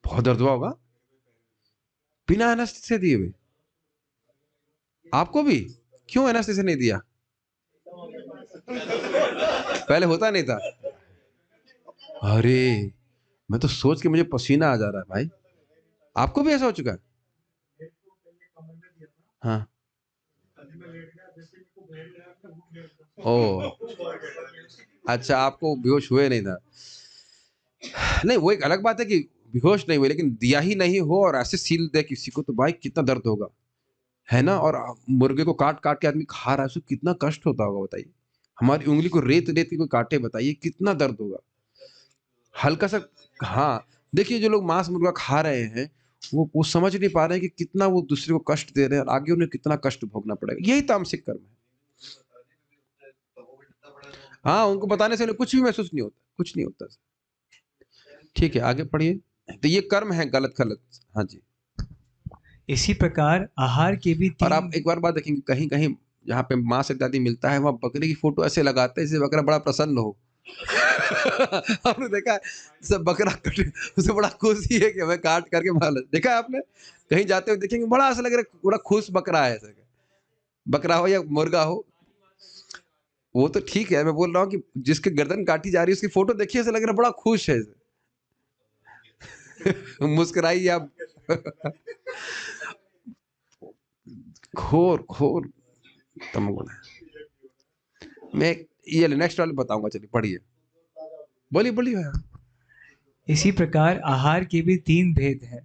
बहुत दर्द हुआ होगा, बिना एनेस्थीसिया दिए हुए। आपको भी क्यों एनेस्थीसिया नहीं दिया, पहले होता नहीं था। अरे मैं तो सोच के मुझे पसीना आ जा रहा है भाई, आपको भी ऐसा हो चुका है। हाँ, ओ अच्छा, आपको बेहोश हुए नहीं था। नहीं वो एक अलग बात है कि बेहोश नहीं हुए, लेकिन दिया ही नहीं हो और ऐसे सील दे किसी को, तो भाई कितना दर्द होगा, है ना। और मुर्गे को काट काट के आदमी खा रहा है, उसको कितना कष्ट होता होगा बताइए। हमारी उंगली को रेत रेत के कोई काटे, बताइए कितना दर्द होगा। हल्का सा, हाँ, देखिए जो लोग मांस मुर्गा खा रहे हैं वो समझ नहीं पा रहे हैं कि कितना वो दूसरे को कष्ट दे रहे हैं, और आगे उन्हें कितना कष्ट भोगना पड़ेगा। यही तामसिक कर्म है। हाँ, उनको बताने से उन्हें कुछ भी महसूस नहीं होता, कुछ नहीं होता। ठीक है, आगे पढ़िए। तो ये कर्म है गलत गलत। हाँ जी। इसी प्रकार आहार के भी और आप 3 एक बार बात देखेंगे, कहीं कहीं जहाँ पे मांस इत्यादि मिलता है वहां बकरे की फोटो ऐसे लगाते हैं जैसे बकरा बड़ा प्रसन्न हो। आपने देखा है, सब बकरा कटे उसे बड़ा खुशी है कि हमें काट करके मार, देखा है आपने, कहीं जाते हुए देखेंगे बड़ा ऐसा लग रहा है पूरा खुश बकरा है ऐसा। बकरा हो या मुर्गा हो, वो तो ठीक है, मैं बोल रहा हूँ कि जिसके गर्दन काटी जा रही है उसकी फोटो देखिए, ऐसा लग रहा है बड़ा खुश है मुस्कुराई आप। घोर घोर तमोगुण है। मैं ये नेक्स्ट वाले बताऊंगा, चलिए पढ़िए, बोलिए बोलिए। इसी प्रकार आहार के भी 3 भेद हैं,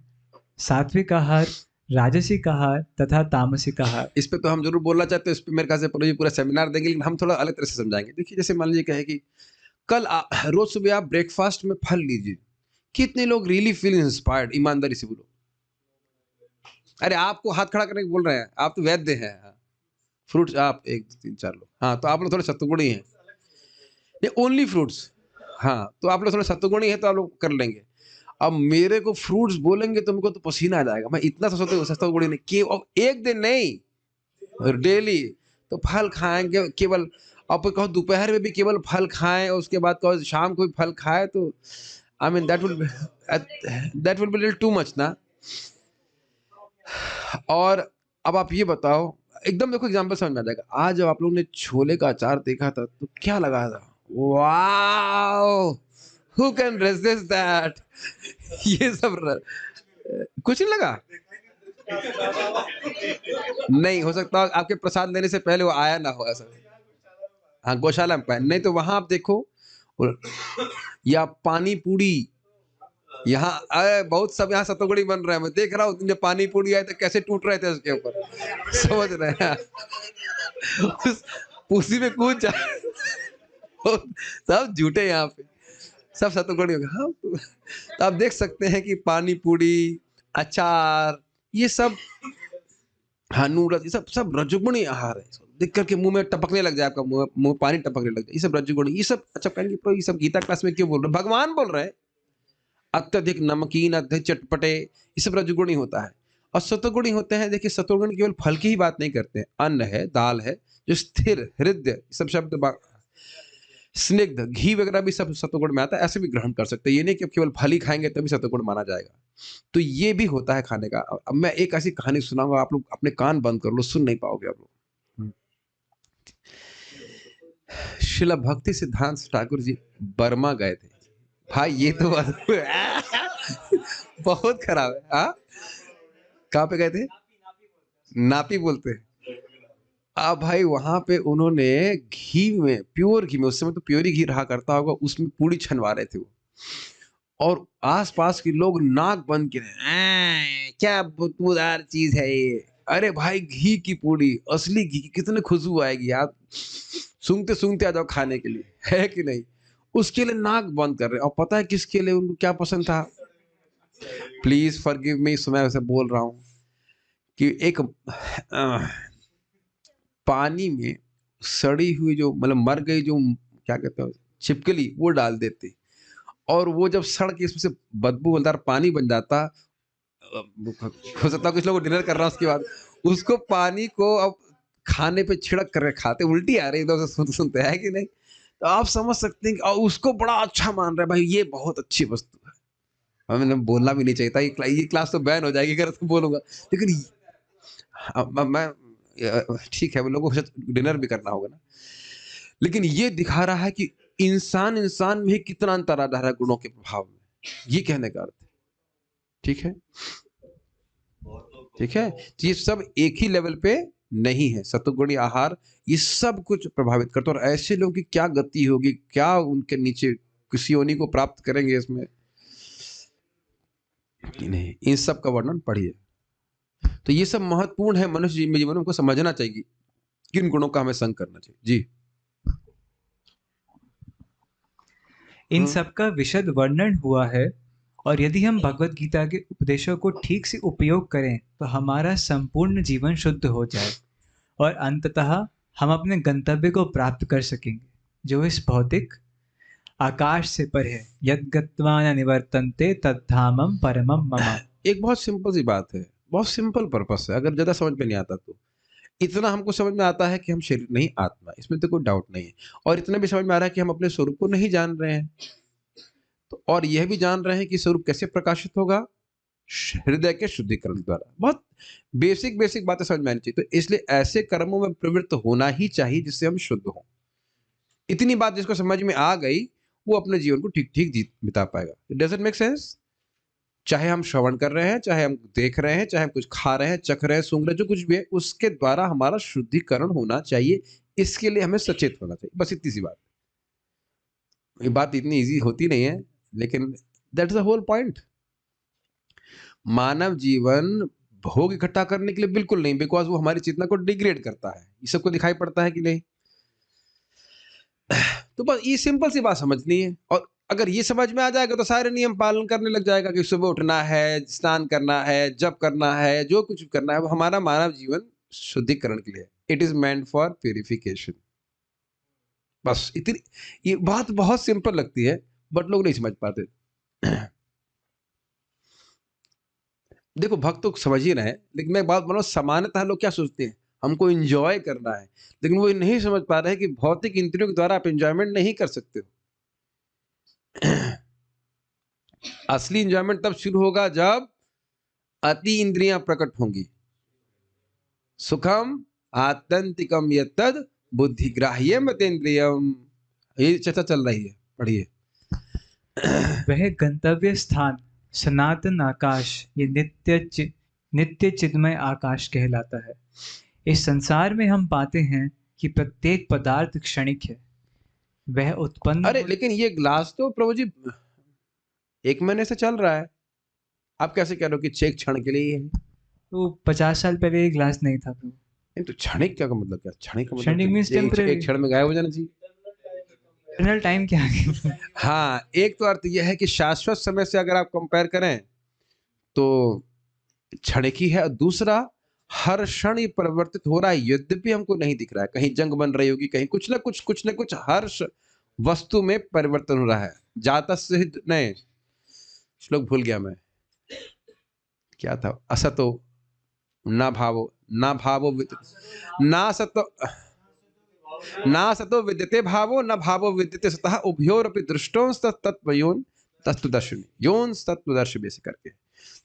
सात्विक आहार, राजसिक आहार तथा तामसिक आहार। इस पे तो हम जरूर बोलना चाहते हैं, इस पे मेरे ख्याल से पूरा सेमिनार देंगे, लेकिन हम थोड़ा अलग तरह से समझाएंगे। देखिए जैसे मान लीजिए कहे कि कल रोज सुबह आप ब्रेकफास्ट में फल लीजिए, कितने लोग रियली फील इंस्पायर्ड, ईमानदारी से बोलो। अरे आपको हाथ खड़ा करने को बोल रहे हैं, आप तो वैद्य हैं। फ्रूट्स आप 1 2 3 4 लोग, हाँ तो आप लोग थोड़े सत्वगुणी हैं, ये ओनली फ्रूट्स। हाँ तो आप लोग थोड़े सत्वगुणी हैं तो आप लोग कर लेंगे। अब मेरे को फ्रूट्स बोलेंगे तो मुझको तो पसीना आ जाएगा, मैं इतना सत्वगुणी नहीं कि अब एक दिन नहीं, और डेली तो फल खाएंगे केवल, आप कहो दोपहर में भी केवल फल खाएं और उसके बाद कहो शाम को भी फल खाएं, तो I mean that will be little too much ना। और अब आप ये बताओ, एकदम देखो एग्जांपल समझ में आ जाएगा। आज जब आप लोगों ने छोले का अचार देखा था तो क्या लगा था? Wow, who can resist that. ये सब कुछ नहीं लगा। नहीं हो सकता आपके प्रसाद लेने से पहले वो आया ना हो ऐसा। हाँ, गौशाला में पाए, नहीं तो वहां आप देखो। या पानी पूरी, यहाँ अरे बहुत सब यहाँ सतोगुड़ी बन रहा है, मैं देख रहा हूँ। जब पानी पूरी आए तो कैसे टूट रहे थे उसके ऊपर, समझ रहे हैं? उसी में कूद जा। सब झूठे यहाँ पे, सब सतोगुड़ी हो गए। हाँ, तो आप देख सकते हैं कि पानी पूरी, अचार, ये सब, हाँ नूडल्स, ये सब सब रजोगुणी आहार है। देख करके मुंह में टपकने लग जाए, आपका मुंह पानी टपकने लग जाए। ये सब रजोगुणी, ये सब। अच्छा कहेंगे ये सब गीता क्लास में क्यों बोल रहे? भगवान बोल रहे हैं। अत्यधिक नमकीन, अत्यधिक चटपटे, ये सब रजोगुणी होता है। और सतोगुणी होते हैं। देखिए सतोगुण केवल फल की ही बात नहीं करते हैं, अन्न है, दाल है, जो स्थिर, हृदय, सब शब्द, स्निग्ध, घी वगैरह भी सब सतोगुण में आता है। ऐसे भी ग्रहण कर सकते हैं, ये नहीं कि केवल फल ही खाएंगे तभी सतोगुण माना जाएगा। तो ये भी होता है खाने का। अब मैं एक ऐसी कहानी सुनाऊंगा, आप लोग अपने कान बंद कर लो, सुन नहीं पाओगे आप लोग। शिला भक्ति सिद्धांत ठाकुर जी बर्मा गए थे। भाई ये तो बहुत खराब है। हाँ, कहाँ पे गए थे? नापी बोलते हैं। अब भाई वहां पे उन्होंने घी में, प्योर घी में, उस समय तो प्योर ही घी रहा करता होगा, उसमें पूरी छनवा रहे थे वो। और आसपास के लोग नाक बंद के क्या बदबूदार चीज है ये। अरे भाई घी की पूरी, असली घी की कितने खुशबू आएगी, आप सूंघते सूंघते आ जाओ खाने के लिए, है कि नहीं? उसके लिए नाक बंद कर रहे। और पता है किसके लिए उनको क्या पसंद था? प्लीज फॉरगिव मी, मैं वैसे बोल रहा हूं कि एक पानी में सड़ी हुई, जो मतलब मर गई, जो क्या कहते हैं, छिपकली, वो डाल देते। और वो जब सड़ के इसमें से बदबूदार पानी बन जाता। हो सकता है कुछ लोग डिनर कर रहा है उसके बाद उसको पानी को अब खाने पे छिड़क कर खाते, उल्टी आ रही इधर से सुनते हैं कि नहीं? तो आप समझ सकते हैं कि और उसको बड़ा अच्छा मान रहे हैं, भाई ये बहुत अच्छी वस्तु है। हमें बोलना भी नहीं चाहिए था, ये क्लास तो बैन हो जाएगी अगर तो बोलूंगा। लेकिन मैं ठीक है, वो लोगों को डिनर भी करना होगा ना। लेकिन ये दिखा रहा है कि इंसान इंसान में कितना अंतर आ रहा है गुणों के प्रभाव में, ये कहने का अर्थ है। ठीक है, ठीक है। तो ये सब एक ही लेवल पे नहीं है। सतुगुणी आहार ये सब कुछ प्रभावित करता है। और ऐसे लोगों की क्या गति होगी, क्या उनके नीचे किसी योनि को प्राप्त करेंगे इसमें, नहीं, इन सब का वर्णन पढ़िए। तो ये सब महत्वपूर्ण है मनुष्य जीवन में, को समझना चाहिए किन गुणों का हमें संग करना चाहिए। जी, इन सब का विशद वर्णन हुआ है। और यदि हम भगवत गीता के उपदेशों को ठीक से उपयोग करें तो हमारा संपूर्ण जीवन शुद्ध हो जाए और अंततः हम अपने गंतव्य को प्राप्त कर सकेंगे, जो इस भौतिक आकाश से परे है। यद गत्वा न निवर्तन्ते तद्धामम परमम मम। एक बहुत सिंपल सी बात है, बहुत सिंपल पर्पस है। अगर ज्यादा समझ में नहीं आता तो इतना हमको समझ में आता है कि हम शरीर नहीं आत्मा, इसमें तो कोई डाउट नहीं है। और इतना भी समझ में आ रहा है कि हम अपने स्वरूप को नहीं जान रहे हैं। तो और यह भी जान रहे हैं कि स्वरूप कैसे प्रकाशित होगा, हृदय के शुद्धिकरण द्वारा। बहुत बेसिक बेसिक बातें समझ में आनी चाहिए। तो इसलिए ऐसे कर्मों में प्रवृत्त होना ही चाहिए जिससे हम शुद्ध हों। इतनी बात जिसको समझ में आ गई वो अपने जीवन को ठीक ठीक बिता पाएगा। It doesn't make sense. चाहे हम श्रवण कर रहे हैं, चाहे हम देख रहे हैं, चाहे हम कुछ खा रहे हैं, चख रहे हैं, सूंघ रहे हैं, जो कुछ भी है उसके द्वारा हमारा शुद्धिकरण होना चाहिए। इसके लिए हमें सचेत होना चाहिए, बस इतनी सी बात। ये बात इतनी इजी होती नहीं है, लेकिन that is the whole point. मानव जीवन भोग इकट्ठा करने के लिए बिल्कुल नहीं, बिकॉज वो हमारी चेतना को डिग्रेड करता है। ये सबको दिखाई पड़ता है कि नहीं? तो बस ये सिंपल सी बात समझनी है। और अगर ये समझ में आ जाएगा तो सारे नियम पालन करने लग जाएगा कि सुबह उठना है, स्नान करना है, जप करना है, जो कुछ करना है वो हमारा मानव जीवन शुद्धिकरण के लिए। It is meant for purification. बस इतनी, ये बात बहुत सिंपल लगती है बट लोग नहीं समझ पाते। देखो भक्त तो समझ ही रहे हैं, लेकिन मैं बात बोल रहा हूँ, सामान्यतः लोग क्या सोचते हैं, हमको एंजॉय करना है, लेकिन वो ये नहीं समझ पा रहे हैं कि भौतिक इंद्रियों के द्वारा आप एंजॉयमेंट नहीं कर सकते हो। असली एंजॉयमेंट तब शुरू होगा जब अति इंद्रियां प्रकट होंगी। सुखम आत्यंतिकम यत्तद बुद्धिग्राह्यम अतीन्द्रियम, ये चर्चा चल रही है, पढ़िए। वह गंतव्य स्थान सनातन आकाश, ये नित्य चिन्मय आकाश कहलाता है। इस संसार में हम पाते हैं कि प्रत्येक पदार्थ क्षणिक है। वह उत्पन्न अरे लेकिन ये ग्लास तो प्रभु जी 1 महीने से चल रहा है, आप कैसे कह रहे हो कि छह क्षण के लिए ही है? तो 50 साल पहले ये ग्लास नहीं था प्रभु। नहीं तो क्षणिक क्या का मतलब, क्या क्षणिक का मतलब? क्षणिक means एक temporary। क्षण में गायब हो जाना चाहिए। इटर्नल टाइम क्या है? हाँ, एक तो अर्थ यह है कि शाश्वत समय से अगर आप कंपेयर करें तो क्षणिक ही है, और दूसरा हर क्षण ये परिवर्तित हो रहा है, यद्यपि हमको नहीं दिख रहा है। कहीं जंग बन रही होगी, कहीं कुछ ना कुछ हर वस्तु में परिवर्तन हो रहा है। जातस्य ही नहीं, श्लोक भूल गया मैं, क्या था? असतो ना भावो ना सतो विद्यते भावो न भावो विद्यते सतः उभयोरपि दृष्टोंस्तत्त्वयोन तत्त्वदर्शिनी योन तत्त्वदर्शी से करके।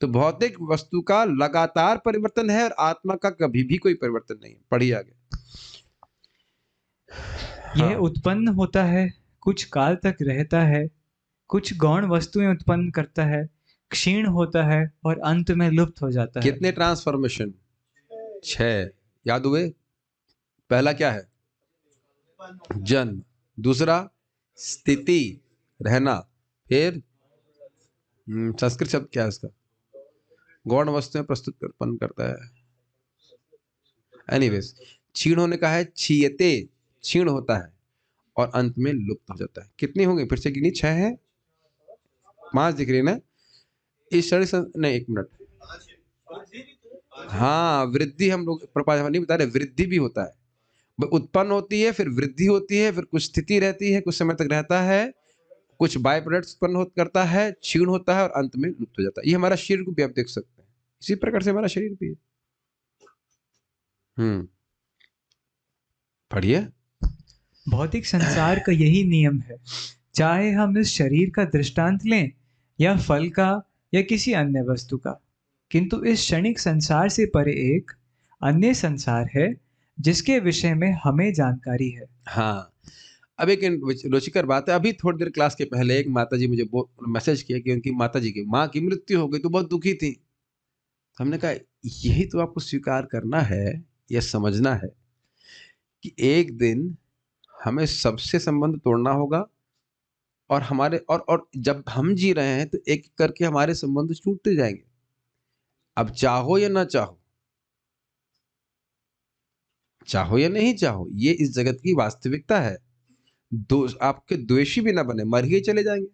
तो भौतिक वस्तु का लगातार परिवर्तन है और आत्मा का कभी भी कोई परिवर्तन नहीं है। पढ़िए आगे। यह उत्पन्न होता है, कुछ काल तक रहता है, कुछ गौण वस्तुएं उत्पन्न करता है, क्षीण होता है और अंत में लुप्त हो जाता है। कितने ट्रांसफॉर्मेशन? 6 याद हुए? पहला क्या है? जन्म, दूसरा स्थिति, रहना, फिर संस्कृत शब्द क्या है इसका? गौण वस्तुएं प्रस्तुत उत्पन्न करता है। एनीवेज, क्षीण होने का है क्षीयते, क्षीण होता है और अंत में लुप्त हो जाता है। कितनी होंगी फिर से गिनी? 6 है, 5 दिख रही ना इस शरीर नहीं, 1 मिनट। हाँ, वृद्धि हम लोग नहीं बता रहे, वृद्धि भी होता है। उत्पन्न होती है, फिर वृद्धि होती है, फिर कुछ स्थिति रहती है, कुछ समय तक रहता है, कुछ बाय प्रोडक्ट्स उत्पन्न करता है, क्षीण होता है और अंत में लुप्त हो जाता है। ये हमारा शरीर को भी आप देख सकते हैं, इसी प्रकार से हमारा शरीर भी है। पढ़िए। भौतिक संसार का यही नियम है। चाहे हम इस शरीर का दृष्टांत लें या फल का या किसी अन्य वस्तु का, किंतु इस क्षणिक संसार से परे एक अन्य संसार है जिसके विषय में हमें जानकारी है। हाँ, अब एक रुचिकर बात है, अभी थोड़ी देर क्लास के पहले एक माता जी मुझे मैसेज किया कि उनकी माता जी की माँ की मृत्यु हो गई, तो बहुत दुखी थी। हमने कहा यही तो आपको स्वीकार करना है, यह समझना है कि एक दिन हमें सबसे संबंध तोड़ना होगा, और हमारे और जब हम जी रहे हैं तो एक करके हमारे संबंध टूटते जाएंगे, अब चाहो या ना चाहो, चाहो या नहीं चाहो, ये इस जगत की वास्तविकता है। आपके द्वेषी भी ना बने, मर ही चले जाएंगे।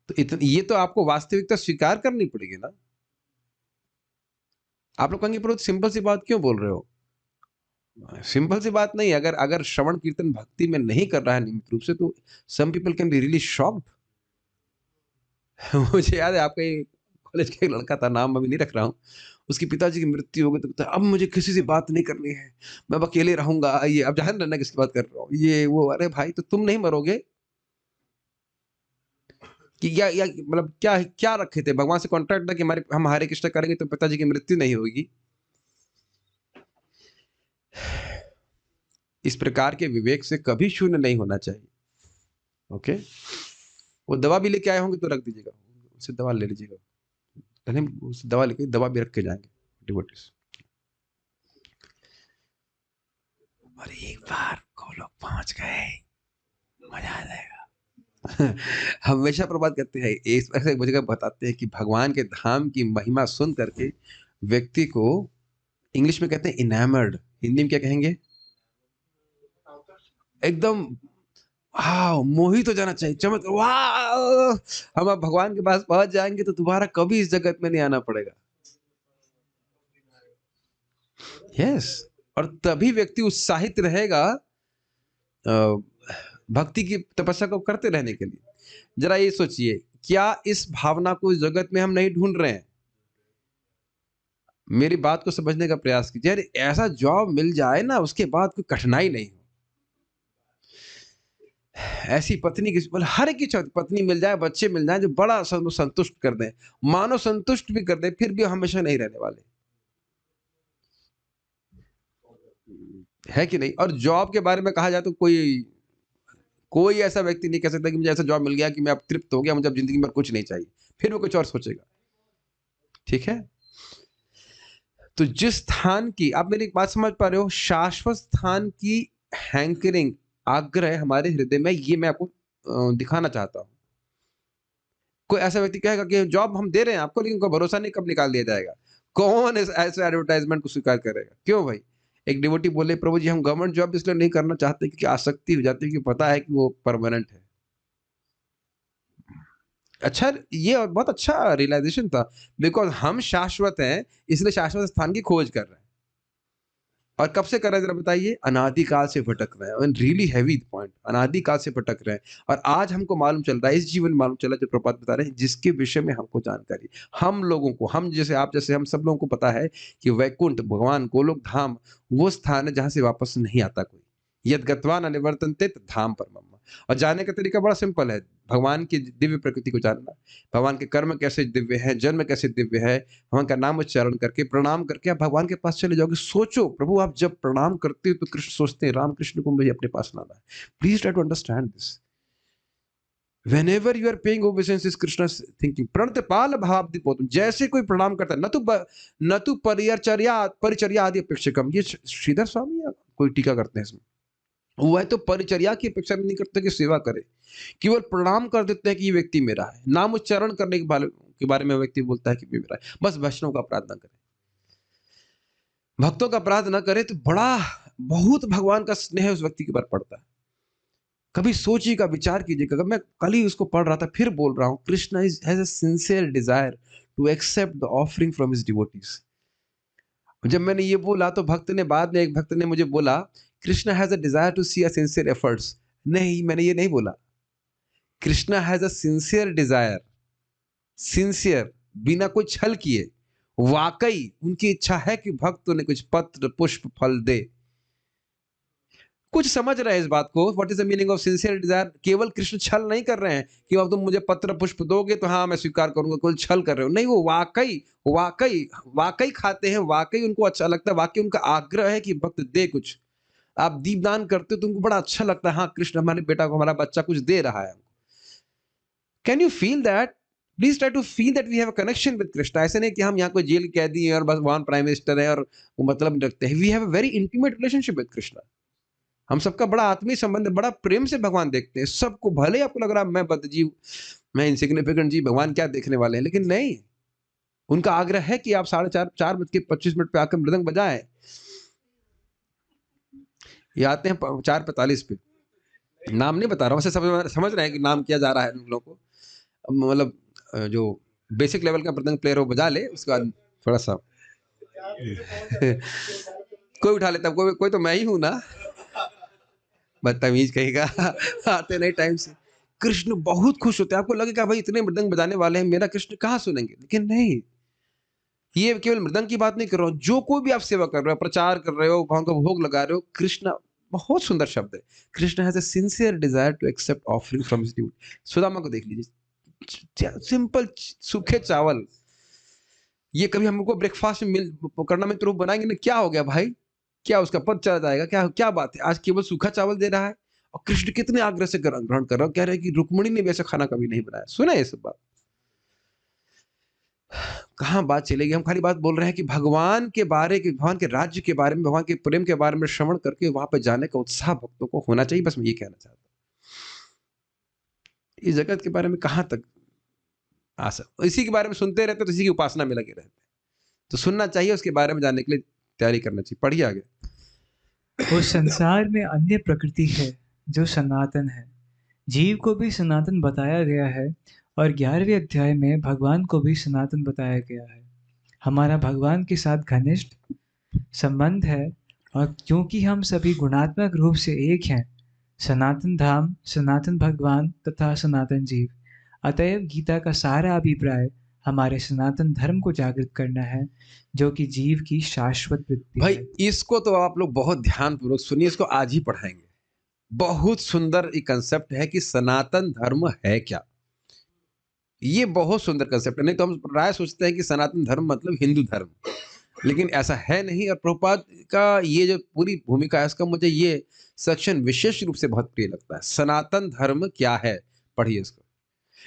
तो ये तो आपको वास्तविकता स्वीकार करनी पड़ेगी ना। आप लोग कहेंगे बहुत सिंपल सी बात क्यों बोल रहे हो? सिंपल सी बात नहीं, अगर श्रवण कीर्तन भक्ति में नहीं कर रहा है नियमित रूप से, तो some people can be really shocked. मुझे याद है, आपका कॉलेज का एक लड़का था, नाम अभी नहीं रख रहा हूँ, उसके पिताजी की मृत्यु हो गई, तो अब मुझे किसी से बात नहीं करनी है, मैं अकेले रहूंगा। ये अब जान रहना किसकी बात कर रहा हूँ, ये वो। अरे भाई, तो तुम नहीं मरोगे कि या मतलब क्या क्या रखे थे भगवान से कॉन्ट्रैक्ट था कि हम हरे कृष्ण करेंगे तो पिताजी की मृत्यु नहीं होगी? इस प्रकार के विवेक से कभी शून्य नहीं होना चाहिए। ओके, वो दवा भी लेके आए होंगे तो रख दीजिएगा, उससे दवा ले लीजिएगा, उस दवा लेके दवा भी रख के जाएंगे डिवोटीज। और एक बार को लोग पहुंच गए, मजा आ जाएगा। हमेशा प्रबाद करते हैं, एक जगह बताते हैं कि भगवान के धाम की महिमा सुन करके व्यक्ति को, इंग्लिश में कहते हैं इनैमर्ड, हिंदी में क्या कहेंगे? एकदम वाह, मोहित हो जाना चाहिए, चमक, वाह, हम अब भगवान के पास पहुंच जाएंगे तो दोबारा कभी इस जगत में नहीं आना पड़ेगा। यस, और तभी व्यक्ति उत्साहित रहेगा भक्ति की तपस्या को करते रहने के लिए। जरा ये सोचिए, क्या इस भावना को इस जगत में हम नहीं ढूंढ रहे हैं? मेरी बात को समझने का प्रयास कीजिए। अरे ऐसा जॉब मिल जाए ना, उसके बाद कोई कठिनाई नहीं हो। ऐसी पत्नी की मतलब हर एक की पत्नी मिल जाए, बच्चे मिल जाए जो बड़ा संतुष्ट कर दें, मानो संतुष्ट भी कर दें, फिर भी हमेशा नहीं रहने वाले, है कि नहीं? और जॉब के बारे में कहा जाए तो कोई कोई ऐसा व्यक्ति नहीं कह सकता कि मुझे ऐसा जॉब मिल गया कि मैं अब तृप्त हो गया, मुझे अब जिंदगी में कुछ नहीं चाहिए, फिर वो कुछ और सोचेगा। ठीक है? तो जिस स्थान की, आप मेरी एक बात समझ पा रहे हो, शाश्वत स्थान की हैंकरिंग, आग्रह हमारे हृदय में, ये मैं आपको दिखाना चाहता हूं। कोई ऐसा व्यक्ति कहेगा कि जॉब हम दे रहे हैं आपको, लेकिन कोई भरोसा नहीं कब निकाल दिया जाएगा। कौन ऐसे एडवर्टाइजमेंट को स्वीकार करेगा? क्यों भाई? एक डिवोटी बोले, प्रभु जी हम गवर्नमेंट जॉब इसलिए नहीं करना चाहते क्योंकि आसक्ति हो जाती है, क्योंकि पता है कि वो परमानेंट है। अच्छा, ये और बहुत अच्छा रियलाइजेशन था, बिकॉज हम शाश्वत हैं, इसलिए शाश्वत स्थान की खोज कर रहे हैं। और कब से कर रहे हैं जरा बताइए? अनादिकाल से भटक रहे हैं। रियली हैवी पॉइंट, अनादिकाल से भटक रहे हैं। और आज हमको मालूम चल रहा है, इस जीवन में मालूम चला, जो प्रपात बता रहे हैं, जिसके विषय में हमको जानकारी, हम लोगों को, हम जैसे, आप जैसे, हम सब लोगों को पता है कि वैकुंठ, भगवान, गोलोक धाम वो स्थान है जहां से वापस नहीं आता कोई। यद गत्वा न निवर्तन्ते धाम परमम। और जानने का तरीका बड़ा सिंपल है, भगवान की दिव्य प्रकृति को जानना, भगवान के कर्म कैसे दिव्य है, जन्म कैसे दिव्य है, भगवान का नाम उच्चारण करके, प्रणाम करके आप भगवान के पास चले जाओगे। सोचो, प्रभु आप जब प्रणाम करते हो तो कृष्ण सोचते हैं, राम कृष्ण को मुझे अपने पास लाना है। Please try to understand this. Whenever you are paying obeisance is Krishna's thinking. प्रणतपाल भावाब्धिपोतम, जैसे कोई प्रणाम करता है, न तो परिचर्या आदि अपेक्षकम। ये श्रीधर स्वामी या कोई टीका करते हैं इसमें, वह तो परिचर्या की अपेक्षा भी नहीं करते कि सेवा करे, केवल प्रणाम कर देते हैं कि ये व्यक्ति मेरा है। नाम उच्चारण करने के बारे में व्यक्ति बोलता है कि मेरा है, बस वैष्णव का अपराध ना करे, भक्तों का अपराध ना करे, तो बड़ा बहुत भगवान का स्नेह उस व्यक्ति के ऊपर पड़ता है। कभी सोचिएगा, विचार कीजिएगा। मैं कल ही उसको पढ़ रहा था, फिर बोल रहा हूं, Krishna has a sincere desire to accept the offering from his devotees. जब मैंने ये बोला तो भक्त ने, बाद में एक भक्त ने मुझे बोला, Krishna has a desire to see a sincere efforts. नहीं, मैंने ये नहीं बोला। Krishna has a sincere desire, sincere, बिना कोई छल किए, वाकई उनकी इच्छा है कि भक्त उन्हें कुछ पत्र, पुष्प, फल दे। कुछ समझ रहे हैं इस बात को? What is the meaning of sincere desire? केवल कृष्ण छल नहीं कर रहे हैं कि अब तुम मुझे पत्र पुष्प दोगे तो हाँ मैं स्वीकार करूंगा, कोई छल कर रहे हो नहीं, वो वाकई वाकई वाकई खाते हैं, वाकई उनको अच्छा लगता है, वाकई उनका आग्रह है कि भक्त दे कुछ। आप दीपदान करते हो, तुमको बड़ा अच्छा लगता है, हाँ कृष्ण हमारे बेटा को, हमारा बच्चा कुछ दे रहा है। Can you feel that? Please try to feel that we have a connection with Krishna. ऐसे नहीं कि हम यहाँ कोई जेल कैदी हैं और बस वहां प्राइम मिनिस्टर है और वो मतलब रखते हैं। We have a very intimate relationship with Krishna. हम सबका बड़ा आत्मीय संबंध, बड़ा प्रेम से भगवान देखते हैं सबको। भले ही आपको लग रहा है मैं बदजीव, मैं इनसिग्निफिकेंट जी, भगवान क्या देखने वाले हैं, लेकिन नहीं, उनका आग्रह है कि आप 4:25 पे आकर मृदंग बजाएं। ये आते हैं 4:45 पे, नाम नहीं बता रहा हूँ, वैसे समझ रहे हैं कि नाम किया जा रहा है उन लोगों को, मतलब जो बेसिक लेवल का मृदंग प्लेयर हो बजा ले, उसके बाद थोड़ा सा कोई उठा लेता, कोई तो मैं ही हूं ना, बदतमीज कहेगा आते नहीं टाइम से। कृष्ण बहुत खुश होते हैं, आपको लगेगा भाई इतने मृदंग बजाने वाले हैं, मेरा कृष्ण कहाँ सुनेंगे, लेकिन नहीं। ये केवल मृदंग की बात नहीं कर रहा हूँ, जो कोई भी आप सेवा कर रहे हो, प्रचार कर रहे हो, भगवान का भोग लगा रहे हो, कृष्ण, बहुत सुंदर शब्द है, Krishna has a sincere desire to accept offering from his devotee. Sudama को देख लीजिए, सिंपल सूखे चावल, ये कभी हमको ब्रेकफास्ट में करना में तो बनाएंगे ना, क्या हो गया भाई, क्या उसका पद चला जाएगा, क्या क्या बात है, आज केवल सूखा चावल दे रहा है। और कृष्ण कितने आग्रह से ग्रहण कर रहा है, कह रहे हैं कि रुक्मिणी ने भी ऐसा खाना कभी नहीं बनाया। सुना ये सब बात? कहाँ बात चलेगी, हम खाली बात बोल रहे हैं कि भगवान के बारे के, भगवान के राज्य के बारे में, भगवान के प्रेम के बारे में श्रवण करके वहां पर जाने का उत्साह भक्तों को होना चाहिए। बस मैं ये कहना चाहता हूँ। इस जगत के बारे में कहाँ तक आशा, इसी के बारे में सुनते रहते तो इसी की उपासना में लगे रहते, तो सुनना चाहिए, उसके बारे में जानने के लिए तैयारी करना चाहिए। पढ़िए आगे। उस संसार में अन्य प्रकृति है जो सनातन है। जीव को भी सनातन बताया गया है और 11वें अध्याय में भगवान को भी सनातन बताया गया है। हमारा भगवान के साथ घनिष्ठ संबंध है और क्योंकि हम सभी गुणात्मक रूप से एक हैं, सनातन धाम, सनातन भगवान तथा सनातन जीव, अतएव गीता का सारा अभिप्राय हमारे सनातन धर्म को जागृत करना है, जो कि जीव की शाश्वत वृत्ति भाई है। इसको तो आप लोग बहुत ध्यानपूर्वक सुनिए, इसको आज ही पढ़ाएंगे। बहुत सुंदर एक कंसेप्ट है कि सनातन धर्म है क्या। ये बहुत सुंदर कंसेप्ट है। नहीं तो हम प्राय सोचते हैं कि सनातन धर्म मतलब हिंदू धर्म, लेकिन ऐसा है नहीं। और प्रभुपाद का ये जो पूरी भूमिका है, इसका मुझे ये सेक्शन विशेष रूप से बहुत प्रिय लगता है। सनातन धर्म क्या है, पढ़िए इसको।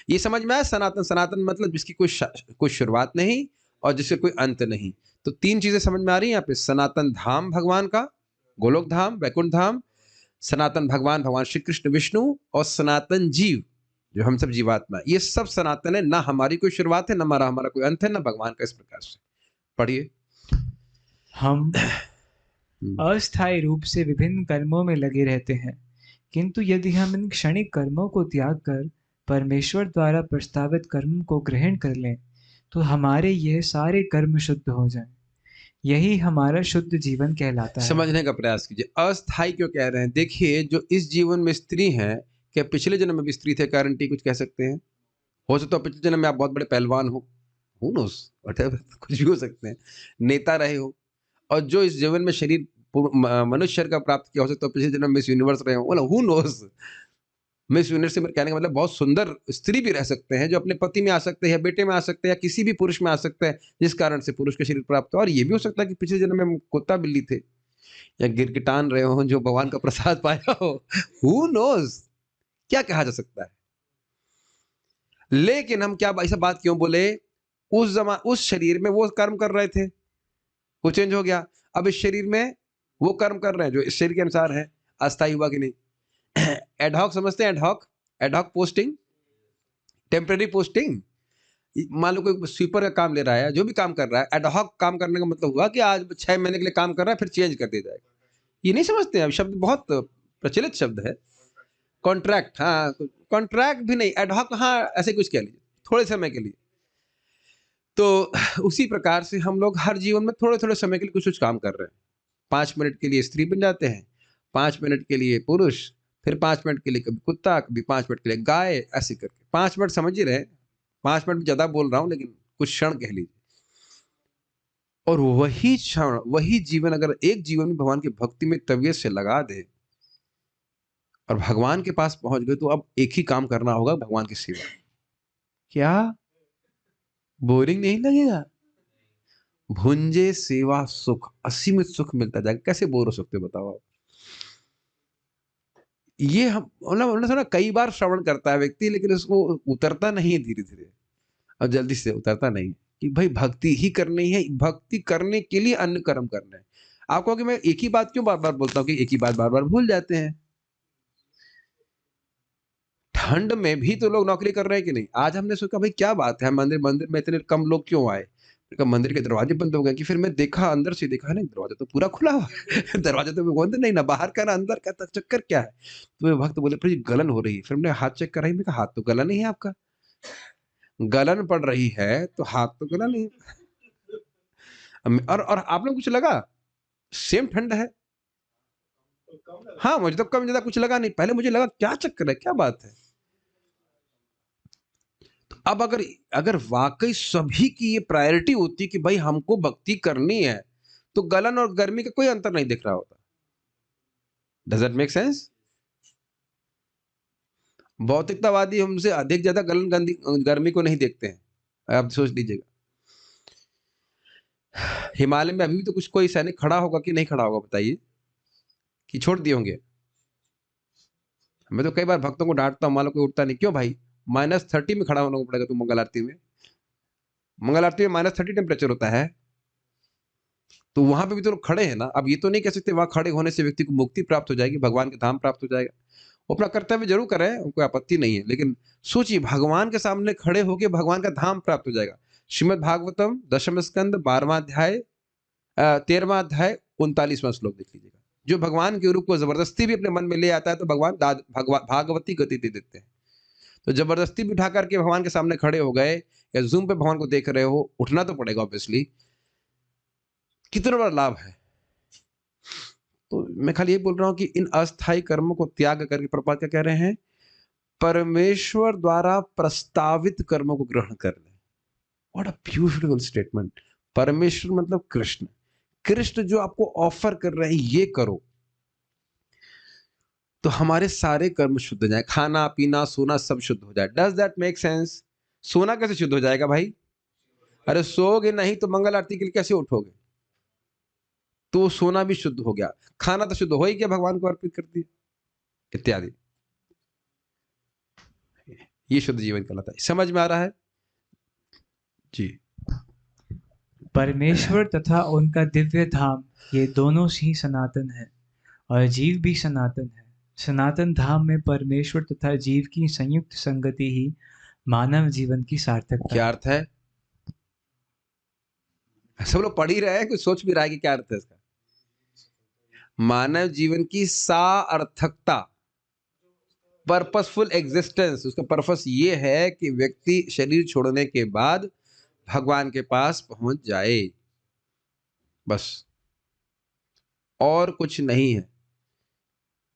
ये समझ में आया, सनातन, सनातन मतलब जिसकी कोई शुरुआत नहीं और जिसका कोई अंत नहीं। तो तीन चीजें समझ में आ रही हैं यहाँ पे। सनातन धाम भगवान का, गोलोक धाम, वैकुंठ धाम, सनातन भगवान, भगवान श्री कृष्ण विष्णु, और सनातन जीव जो हम सब जीवात्मा, ये सब सनातन है। ना हमारी कोई शुरुआत है, ना हमारा कोई अंत है, ना भगवान का। इस प्रकार से पढ़िए। हम अस्थायी रूप से विभिन्न कर्मों में लगे रहते हैं, किंतु यदि हम इन क्षणिक कर्मों को त्याग कर परमेश्वर द्वारा प्रस्तावित कर्म को ग्रहण कर लें, तो हमारे यह सारे कर्म शुद्ध हो जाएं। यही हमारा शुद्ध जीवन कहलाता है। समझने का प्रयास कीजिए। अस्थाई क्यों कह रहे हैं? देखिए, जो इस जीवन में स्त्री हैं, क्या पिछले जन्म में भी स्त्री थे? गारंटी कुछ कह सकते हैं? हो सकता है पिछले जन्म में आप बहुत बड़े पहलवान हो, हू नोस, व्हाटएवर, कुछ भी हो सकते हैं, नेता रहे हो। और जो इस जीवन में शरीर मनुष्य शरीर का प्राप्त किया, हो सकता है पिछले जन्म में मिस यूनिवर्स रहे हो, मतलब हू नोस। मिस यूनिवर्स से मेरे कहने का मतलब बहुत सुंदर स्त्री भी रह सकते हैं, जो अपने पति में आ सकते हैं, या बेटे में आ सकते हैं, या किसी भी पुरुष में आ सकते हैं, जिस कारण से पुरुष के शरीर प्राप्त हो। और ये भी हो सकता है कि पिछले जन्म में कुत्ता बिल्ली थे, या गिरगिटान रहे हो, जो भगवान का प्रसाद पाया हो। हु नोज, क्या कहा जा सकता है। लेकिन हम क्या ऐसा बात क्यों बोले? उस शरीर में वो कर्म कर रहे थे, वो चेंज हो गया। अब इस शरीर में वो कर्म कर रहे हैं जो इस शरीर के अनुसार है। अस्थाई हुआ कि नहीं? एडहॉक समझते हैं? Ad hoc, ad hoc posting, temporary posting. मान लो कोई स्वीपर का काम ले रहा है, जो भी काम कर रहा है, एडहॉक काम करने का मतलब हुआ कि आज 6 महीने के लिए काम कर रहा है, फिर चेंज कर दिया जाएगा। ये नहीं समझते हैं? अब शब्द बहुत प्रचलित शब्द है, कॉन्ट्रैक्ट। हाँ, कॉन्ट्रैक्ट भी नहीं, एडहॉक, हाँ ऐसे कुछ कह लीजिए, थोड़े समय के लिए। तो उसी प्रकार से हम लोग हर जीवन में थोड़े थोड़े समय के लिए कुछ कुछ काम कर रहे हैं। 5 मिनट के लिए स्त्री बन जाते हैं, 5 मिनट के लिए पुरुष, फिर 5 मिनट के लिए कभी कुत्ता, कभी 5 मिनट के लिए गाय, ऐसे करके 5 मिनट समझ ही रहे। 5 मिनट ज्यादा बोल रहा हूं, लेकिन कुछ क्षण कह लीजिए। और वही क्षण, वही जीवन अगर एक जीवन में भगवान की भक्ति में तबीयत से लगा दे और भगवान के पास पहुंच गए, तो अब एक ही काम करना होगा, भगवान की सेवा। क्या बोरिंग नहीं लगेगा? भुंजे सेवा सुख, असीमित सुख मिलता जाएगा। कैसे बोर हो सकते हो बताओ आप? ये हम मतलब सुना, कई बार श्रवण करता है व्यक्ति, लेकिन उसको उतरता नहीं है धीरे धीरे, और जल्दी से उतरता नहीं है कि भाई भक्ति ही करनी है, भक्ति करने के लिए अन्य कर्म करना है। आप कहो कि मैं एक ही बात क्यों बार बार बोलता हूँ, कि एक ही बात बार बार भूल जाते हैं। ठंड में भी तो लोग नौकरी कर रहे हैं कि नहीं? आज हमने सोचा भाई क्या बात है, मंदिर मंदिर में इतने कम लोग क्यों आए? मंदिर के दरवाजे बंद हो गए। कि फिर मैं देखा, अंदर से देखा, नहीं दरवाजा तो पूरा खुला हुआ है। दरवाजा तो बंद नहीं, ना बाहर का ना अंदर का, तो चक्कर क्या है? तो वे भक्त बोले, फिर गलन हो रही है। फिर हमने हाथ चेक कराई, मैं कहा हाथ तो गला नहीं है आपका, गलन पड़ रही है तो हाथ तो गला नहीं। और आप लोग कुछ लगा? सेम ठंड है। हाँ, मुझे तो कम ज्यादा कुछ लगा नहीं। पहले मुझे लगा क्या चक्कर है, क्या बात है। तो अब अगर अगर वाकई सभी की ये प्रायोरिटी होती कि भाई हमको भक्ति करनी है, तो गलन और गर्मी का कोई अंतर नहीं दिख रहा होता। Does it make sense? भौतिकतावादी हमसे अधिक ज्यादा गलन गर्मी को नहीं देखते हैं। आप सोच लीजिएगा, हिमालय में अभी भी तो कुछ कोई सैनिक खड़ा होगा कि नहीं खड़ा होगा, बताइए? कि छोड़ दिए होंगे? मैं तो कई बार भक्तों को डांटता हूं, मान लो कोई उठता नहीं, क्यों भाई? -30 में खड़ा होना को पड़ेगा। तो मंगल आरती में, -30 टेम्परेचर होता है, तो वहां पे भी तो लोग खड़े हैं ना। अब ये तो नहीं कह सकते वहां खड़े होने से व्यक्ति को मुक्ति प्राप्त हो जाएगी, भगवान के धाम प्राप्त हो जाएगा। वो अपना कर्तव्य जरूर करें, कोई आपत्ति नहीं है, लेकिन सोचिए भगवान के सामने खड़े होकर भगवान का धाम प्राप्त हो जाएगा। श्रीमद भागवतम 10वें स्कंद 12वां अध्याय 13वां अध्याय 39वां श्लोक देख लीजिएगा। जो भगवान के रूप को जबरदस्ती भी अपने मन में ले आता है, तो भगवान भागवती गति दे देते हैं। तो जबरदस्ती भी उठा करके भगवान के सामने खड़े हो गए, या जूम पे भगवान को देख रहे हो, उठना तो पड़ेगा ऑब्वियसली। कितना बड़ा लाभ है। तो मैं खाली ये बोल रहा हूं कि इन अस्थायी कर्मों को त्याग करके, प्रभुपाद क्या कह रहे हैं? परमेश्वर द्वारा प्रस्तावित कर्मों को ग्रहण कर लें। What a beautiful statement. परमेश्वर मतलब कृष्ण, कृष्ण जो आपको ऑफर कर रहे हैं ये करो, तो हमारे सारे कर्म शुद्ध हो जाए, खाना पीना सोना सब शुद्ध हो जाए। Does that make sense? सोना कैसे शुद्ध हो जाएगा भाई? अरे सोओगे नहीं तो मंगल आरती के लिए कैसे उठोगे? तो सोना भी शुद्ध हो गया, खाना तो शुद्ध हो ही गया, भगवान को अर्पित कर दिया, इत्यादि। ये शुद्ध जीवन कहलाता है। समझ में आ रहा है जी? परमेश्वर तथा उनका दिव्य धाम ये दोनों ही सनातन है और जीव भी सनातन है। सनातन धाम में परमेश्वर तथा जीव की संयुक्त संगति ही मानव जीवन की सार्थकता क्या है। अर्थ है? सब लोग पढ़ ही रहे हैं, कुछ सोच भी रहा है कि क्या अर्थ है इसका? मानव जीवन की सार्थकता, पर्पसफुल एग्जिस्टेंस। उसका पर्पस ये है कि व्यक्ति शरीर छोड़ने के बाद भगवान के पास पहुंच जाए, बस, और कुछ नहीं है।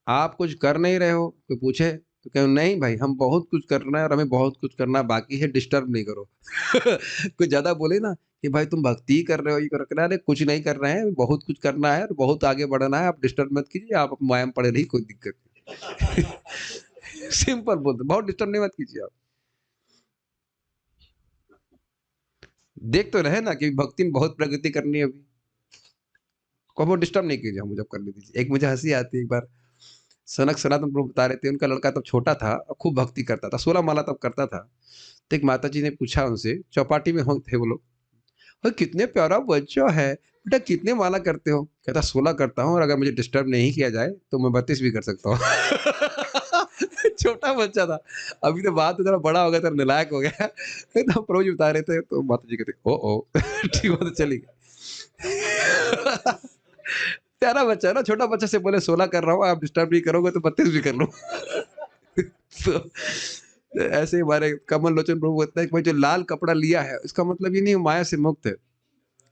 आप कुछ कर नहीं रहे हो, कोई पूछे तो कहो नहीं भाई हम बहुत कुछ कर रहे हैं और हमें बहुत कुछ करना बाकी है, डिस्टर्ब नहीं करो। कोई ज्यादा बोले ना कि भाई तुम भक्ति कर रहे हो, ये कर रहे हो, अरे कुछ नहीं कर रहे हैं, बहुत कुछ करना है और बहुत आगे बढ़ना है, आप डिस्टर्ब मत कीजिए, आप माया में पड़े रहिए, कोई दिक्कत नहीं। सिंपल बोलते, बहुत डिस्टर्ब नहीं मत कीजिए आप। देख तो रहे ना कि भक्ति में बहुत प्रगति करनी है अभी, को डिस्टर्ब नहीं कीजिए, मुझे करने दीजिए। एक मुझे हंसी आती है, एक बार सनक सनातन प्रभु बता रहे थे, उनका लड़का तब छोटा था और खूब भक्ति करता था, 16 माला तब करता था। तो एक माता जी ने पूछा उनसे, चौपाटी में हम थे वो लोग, और कितने प्यारा बच्चा है बेटा, कितने माला करते हो? कहता 16 करता हूँ और अगर मुझे डिस्टर्ब नहीं किया जाए तो मैं 32 भी कर सकता हूँ। छोटा बच्चा था, अभी तो बात जरा बड़ा हो गया, तो नालायक हो गया। तो प्रभु जी बता रहे थे तो माता जी कहते ओ ठीक हो, तो चली गई। प्यारा बच्चा है ना, छोटा बच्चा से बोले 16 कर रहा हूँ, आप डिस्टर्ब नहीं करोगे तो 32 भी कर लो। तो ऐसे ही हमारे कमल लोचन प्रभु कहते हैं कि भाई जो लाल कपड़ा लिया है इसका मतलब ये नहीं माया से मुक्त है।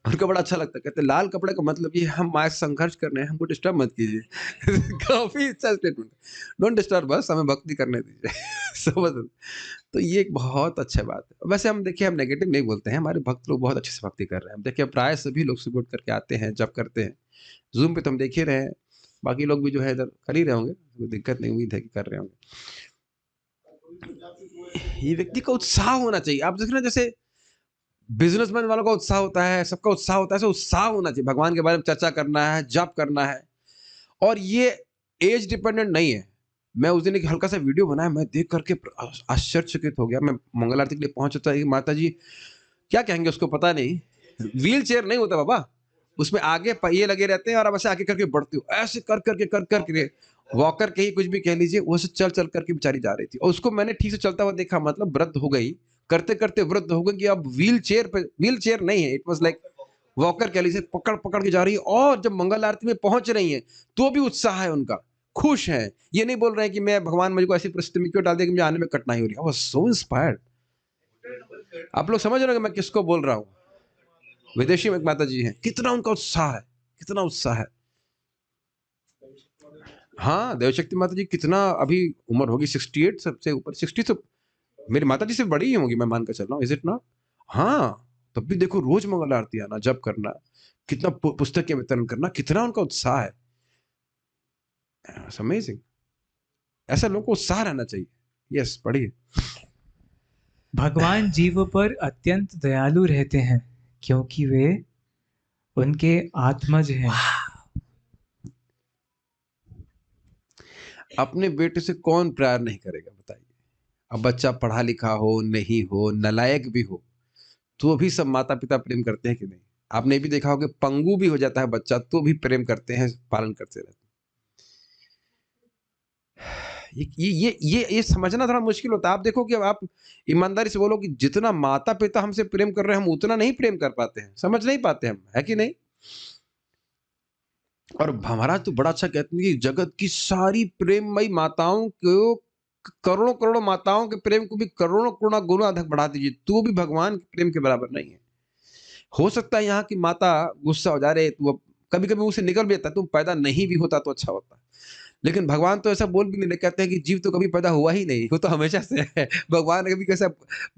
उनको बड़ा अच्छा लगता है, कहते लाल कपड़े का मतलब ये हम माया से संघर्ष कर रहे हैं, हमको डिस्टर्ब मत कीजिए। काफी अच्छा स्टेटमेंट, डोंट डिस्टर्ब बस, हमें भक्ति करने दीजिए। समझ लो? तो ये एक बहुत अच्छा बात है। वैसे हम देखिए, हम नेगेटिव नहीं बोलते हैं, हमारे भक्त लोग बहुत अच्छे से भक्ति कर रहे हैं। हम देखिए प्राय सभी लोग सपोर्ट करके आते हैं, जब करते हैं जूम पे तो हम देख ही रहे हैं, बाकी लोग भी जो है इधर कर ही रहे होंगे, कोई दिक्कत नहीं, उम्मीद है कि कर रहे होंगे। ये व्यक्ति का उत्साह होना चाहिए। आप देख रहे हैं जैसे बिजनेसमैन वालों का उत्साह होता है, सबका उत्साह होता है, ऐसे उत्साह होना चाहिए, भगवान के बारे में चर्चा करना है, जप करना है। और ये एज डिपेंडेंट नहीं है। मैं उस दिन एक हल्का सा वीडियो बनाया, मैं देख करके आश्चर्यचकित हो गया। मैं मंगल आरती के लिए पहुंचा था, माता जी क्या कहेंगे उसको पता नहीं, व्हील चेयर नहीं होता बाबा, उसमें आगे पहिए लगे रहते हैं और अब ऐसे आगे करके बढ़ती हो, ऐसे कर करके वॉकर के ही कुछ भी कह लीजिए, वो से चल चल करके बेचारी जा रही थी, और उसको मैंने ठीक से चलता हुआ देखा, मतलब वृद्ध हो गई, करते करते वृद्ध हो गई कि अब व्हील चेयर पे, व्हील चेयर नहीं है, इट वाज लाइक वॉकर कह लीजिए, पकड़ पकड़ के जा रही है। और जब मंगल आरती में पहुंच रही है तो भी उत्साह है उनका, खुश है। ये नहीं बोल रहे हैं कि मैं भगवान मुझे ऐसी परिस्थिति में क्यों डाल दिया कि मुझे आने में कठिनाई हो रही है। I was so inspired. आप लोग समझ रहे हो कि मैं किसको बोल रहा हूँ? विदेशी में एक माता जी हैं, कितना उनका उत्साह है, कितना उत्साह है। हाँ, देवशक्ति माता जी कितना अभी उम्र होगी, 68 सबसे ऊपर, 60 तो मेरी माता जी से बड़ी ही होंगी, मैं मान कर चल रहा हूँ, इज इट नॉट? हाँ, तब भी देखो रोज मंगल आरती आना, जप करना, कितना पुस्तकें वितरण करना, कितना उनका उत्साह है। अमेजिंग। ऐसा लोगों को उत्साह रहना चाहिए। यस, पढ़िए। भगवान जीवों पर अत्यंत दयालु रहते हैं क्योंकि वे उनके आत्मज हैं। अपने बेटे से कौन प्यार नहीं करेगा बताइए? अब बच्चा पढ़ा लिखा हो, नहीं हो, नालायक भी हो, तो भी सब माता पिता प्रेम करते हैं कि नहीं? आपने भी देखा होगा, पंगु भी हो जाता है बच्चा तो भी प्रेम करते हैं, पालन करते रहते हैं। ये समझना थोड़ा मुश्किल होता है। आप देखो कि अब आप ईमानदारी से बोलो कि जितना माता पिता हमसे प्रेम कर रहे हैं, हम उतना नहीं प्रेम कर पाते हैं, समझ नहीं पाते हम, है कि नहीं? और महाराज तो बड़ा अच्छा कहते हैं कि जगत की सारी प्रेममयी माताओं को, करोड़ों करोड़ों माताओं के प्रेम को भी करोड़ों करोड़ गुना अधिक बढ़ा दीजिए, तो भी भगवान के प्रेम के बराबर नहीं है। हो सकता है यहाँ की माता गुस्सा हो जा रहे, तो कभी कभी उसे निकल भी जाता है, तुम पैदा नहीं भी होता तो अच्छा होता। लेकिन भगवान तो ऐसा बोल भी नहीं, कहते हैं कि जीव तो कभी पैदा हुआ ही नहीं, वो तो हमेशा से है। भगवान कभी कैसा,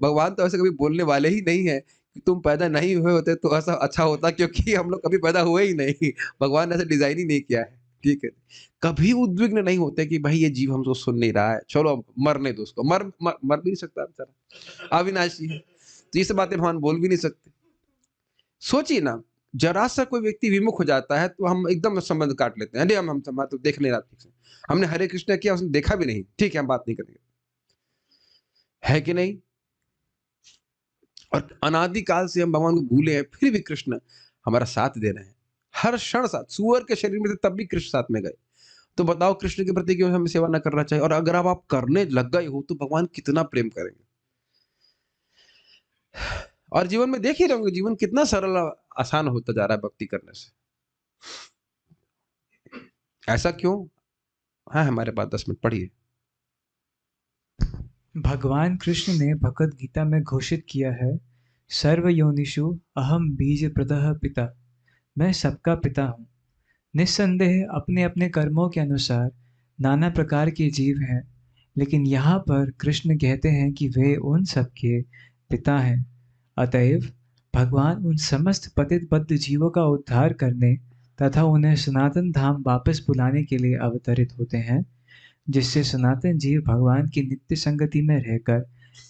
भगवान तो ऐसे कभी बोलने वाले ही नहीं है कि तुम पैदा नहीं हुए होते तो ऐसा अच्छा होता, क्योंकि हम लोग कभी पैदा हुए ही नहीं, भगवान ने ऐसा डिजाइन ही नहीं किया है। ठीक है, कभी उद्विग्न नहीं होते कि भाई ये जीव हमको सुन नहीं रहा है, चलो अब मरने दो उसको। मर भी नहीं सकता बेचारा, अविनाशी है, तो ये सब बातें भगवान बोल भी नहीं सकते। सोचिए ना, जरा सा कोई व्यक्ति विमुख हो जाता है तो हम एकदम संबंध काट लेते हैं, अरे हम तो देख नहीं रहा ठीक से, हमने हरे कृष्ण किया, उसने देखा भी नहीं, ठीक है हम बात नहीं करेंगे, है कि नहीं? और अनादिकाल से हम भगवान को भूले हैं, फिर भी कृष्ण हमारा साथ दे रहे हैं, हर क्षण साथ। सुअर के शरीर में थे तब भी कृष्ण साथ में गए, तो बताओ कृष्ण के प्रति क्यों हमें सेवा न करना चाहिए? और अगर आप करने लग गए हो तो भगवान कितना प्रेम करेंगे। और जीवन में देख ही रहोगे, जीवन कितना सरल और आसान होता जा रहा है भक्ति करने से। ऐसा क्यों? हाँ, हमारे पास 10 मिनट, पढ़िए। भगवान कृष्ण ने भगवत गीता में घोषित किया है, सर्व योनिषु अहम बीज प्रदः पिता। मैं सबका पिता हूँ। निस्संदेह अपने अपने कर्मों के अनुसार नाना प्रकार के जीव हैं, लेकिन यहाँ पर कृष्ण कहते हैं कि वे उन सबके पिता हैं। अतएव भगवान उन समस्त पतित बद्ध जीवों का उद्धार करने तथा उन्हें सनातन धाम वापस बुलाने के लिए अवतरित होते हैं, जिससे सनातन जीव भगवान की नित्य संगति में रहकर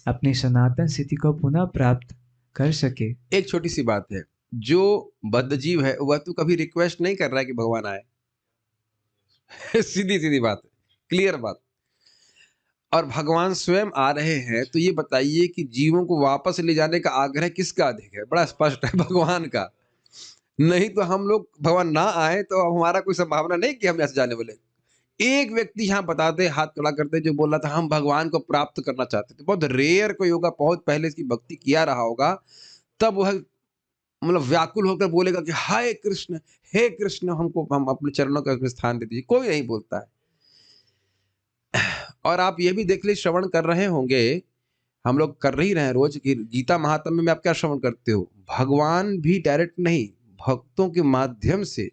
अपनी सनातन स्थिति को पुनः प्राप्त कर सके। एक छोटी सी बात है, जो बद्ध जीव है वह तो कभी रिक्वेस्ट नहीं कर रहा है कि भगवान आए। सीधी सीधी बात है, क्लियर बात। और भगवान स्वयं आ रहे हैं, तो ये बताइए कि जीवों को वापस ले जाने का आग्रह किसका अधिक है? बड़ा स्पष्ट है, भगवान का। नहीं तो हम लोग, भगवान ना आए तो हमारा कोई संभावना नहीं कि हम ऐसे जाने वाले। एक व्यक्ति यहाँ बताते, हाथ खड़ा करते, जो बोल रहा था हम भगवान को प्राप्त करना चाहते थे। बहुत रेयर कोई होगा, बहुत पहले इसकी भक्ति किया रहा होगा, तब वह मतलब व्याकुल होकर बोलेगा कि हाय कृष्ण, हे कृष्ण, हमको, हम अपने चरणों का स्थान दे दीजिए। कोई नहीं बोलता है। और आप ये भी देख लीजिए, श्रवण कर रहे होंगे, हम लोग कर ही रहे हैं रोज कि गीता महात्म्य में आप क्या श्रवण करते हो? भगवान भी डायरेक्ट नहीं, भक्तों के माध्यम से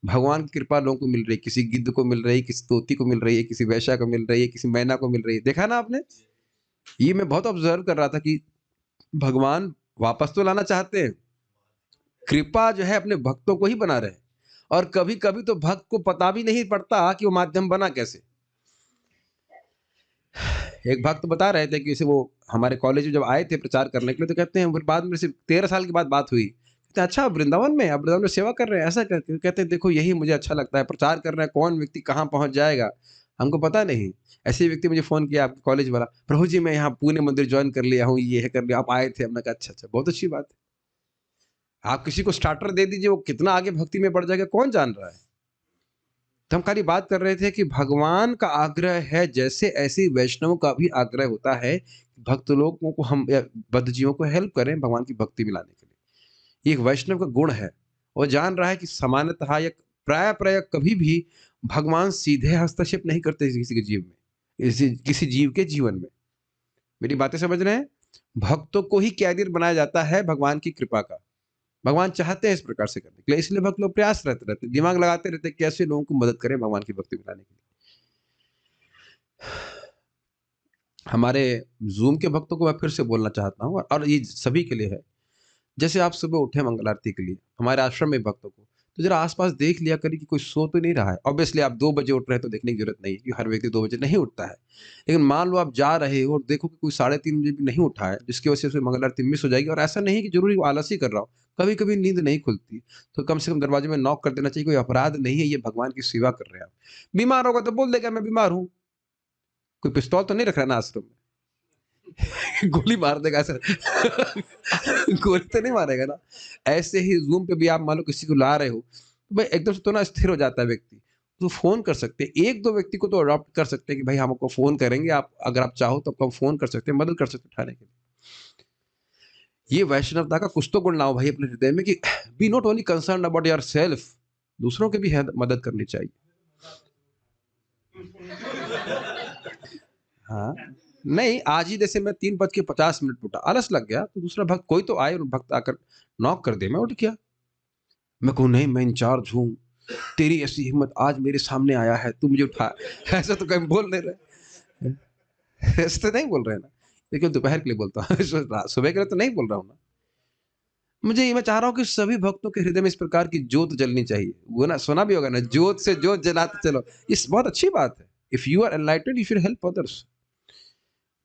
भगवान की कृपा लोगों को मिल रही है। किसी गिद्ध को मिल रही है, किसी तोती को मिल रही है, किसी वैश्या को मिल रही है, किसी मैना को मिल रही है। देखा ना आपने? ये मैं बहुत ऑब्जर्व कर रहा था कि भगवान वापस तो लाना चाहते हैं, कृपा जो है अपने भक्तों को ही बना रहे हैं। और कभी कभी तो भक्त को पता भी नहीं पड़ता कि वो माध्यम बना कैसे। एक भक्त बता रहे थे कि जैसे वो हमारे कॉलेज में जब आए थे प्रचार करने के लिए, तो कहते हैं, बाद में सिर्फ 13 साल के बाद बात हुई, कहते हैं, अच्छा वृंदावन में, आप वृंदावन में सेवा कर रहे हैं, ऐसा करके? कहते हैं देखो यही मुझे अच्छा लगता है, प्रचार कर रहे हैं, कौन व्यक्ति कहाँ पहुंच जाएगा हमको पता नहीं। ऐसे ही व्यक्ति मुझे फोन किया, आपके कॉलेज वाला, प्रभु जी मैं यहाँ पुणे मंदिर ज्वाइन कर लिया हूँ, ये है कर लिया, आप आए थे। हमने कहा अच्छा अच्छा, बहुत अच्छी बात है। आप किसी को स्टार्टर दे दीजिए, वो कितना आगे भक्ति में बढ़ जाएगा कौन जान रहा है। तो हम खाली बात कर रहे थे कि भगवान का आग्रह है, जैसे ऐसे वैष्णवों का भी आग्रह होता है, भक्त लोगों को हम बद्ध जीवों को हेल्प करें भगवान की भक्ति में लाने के लिए। ये एक वैष्णव का गुण है। वो जान रहा है कि सामान्यतः या प्राय कभी भी भगवान सीधे हस्तक्षेप नहीं करते किसी के जीव में, किसी जीव के जीवन में। मेरी बातें समझ रहे हैं? भक्तों को ही कैरियर बनाया जाता है भगवान की कृपा का। भगवान चाहते हैं इस प्रकार से करने के लिए, इसलिए भक्त लोग प्रयास रहते, दिमाग लगाते रहते कैसे लोगों को मदद करें भगवान की भक्ति में लाने के लिए। हमारे जूम के भक्तों को मैं फिर से बोलना चाहता हूँ, और ये सभी के लिए है। जैसे आप सुबह उठे मंगल आरती के लिए, हमारे आश्रम में भक्तों को, तो जरा आसपास देख लिया करिए कि कोई सो तो नहीं रहा है। ऑब्वियसली आप 2 बजे उठ रहे हैं तो देखने की जरूरत नहीं है, क्योंकि हर व्यक्ति 2 बजे नहीं उठता है। लेकिन मान लो आप जा रहे हो और देखो कि कोई 3:30 बजे भी नहीं उठा है, जिसकी वजह से मंगल आरती मिस हो जाएगी। और ऐसा नहीं कि जरूरी वो आलसी कर रहा हो, कभी कभी नींद नहीं खुलती, तो कम से कम दरवाजे में नॉक कर देना चाहिए। कोई अपराध नहीं है, ये भगवान की सेवा कर रहे हैं आप। बीमार होगा तो बोल देगा मैं बीमार हूँ, कोई पिस्तौल तो नहीं रख रहा ना आश्रम में। गोली मार देगा ऐसा। गोली तो नहीं मारेगा ना। ऐसे ही जूम पे भी आप मान लो किसी को ला रहे हो, तो भाई एकदम से तो ना स्थिर हो जाता है व्यक्ति, तो फोन कर सकते हैं। 1-2 व्यक्ति को तो अडॉप्ट कर सकते हैं कि भाई हम आपको फोन करेंगे, आप अगर आप चाहो तो आपको फोन कर सकते हैं, मदद कर सकते हैं उठाने के लिए। ये वैष्णवता का कुछ तो गुण लाओ भाई अपने हृदय में कि be not only concern about your self, दूसरों की भी मदद करनी चाहिए। हाँ, नहीं आज ही जैसे मैं 3:50 उठा, आलस लग गया, तो दूसरा भक्त कोई तो आए और भक्त आकर नॉक कर दे, मैं उठ गया। मैं कहूँ नहीं मैं इंचार्ज हूँ, तेरी ऐसी हिम्मत, आज मेरे सामने आया है तू मुझे उठा। ऐसा तो कहीं बोल नहीं रहे, ऐसे तो नहीं बोल रहे ना। लेकिन दोपहर के लिए बोलता हूँ, सुबह के लिए तो नहीं बोल रहा हूँ ना। मैं चाह रहा हूँ कि सभी भक्तों के हृदय में इस प्रकार की ज्योत जलनी चाहिए। वो ना सुना भी होगा ना, ज्योत से ज्योत जलाते चलो। इस बहुत अच्छी बात है। If you are enlightened you should help others.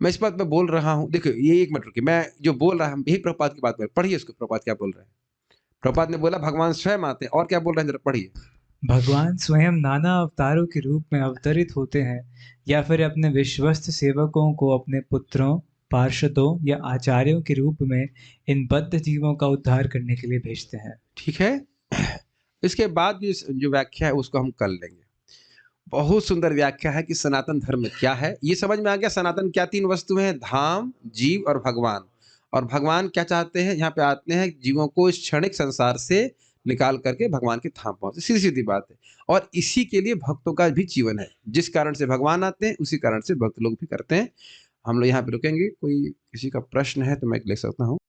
मैं इस बात पे बोल रहा हूँ, देखिए ये 1 मिनट रुकिए, मैं जो बोल रहा हूँ यही प्रभुपाद की बात कर, पढ़िए इसको, प्रभुपाद क्या बोल रहे हैं। प्रभुपाद ने बोला भगवान स्वयं आते हैं, और क्या बोल रहे हैं जरा पढ़िए। भगवान स्वयं नाना अवतारों के रूप में अवतरित होते हैं या फिर अपने विश्वस्त सेवकों को अपने पुत्रों, पार्षदों या आचार्यों के रूप में इन बद्ध जीवों का उद्धार करने के लिए भेजते हैं। ठीक है। इसके बाद जो व्याख्या है उसको हम कर लेंगे। बहुत सुंदर व्याख्या है कि सनातन धर्म क्या है। ये समझ में आ गया सनातन क्या 3 वस्तुएं हैं, धाम, जीव और भगवान। और भगवान क्या चाहते हैं, यहाँ पे आते हैं जीवों को इस क्षणिक संसार से निकाल करके भगवान के धाम पहुंचे। सीधी सीधी बात है। और इसी के लिए भक्तों का भी जीवन है। जिस कारण से भगवान आते हैं उसी कारण से भक्त लोग भी करते हैं। हम लोग यहाँ पे रुकेंगे। कोई किसी का प्रश्न है तो मैं ले सकता हूँ।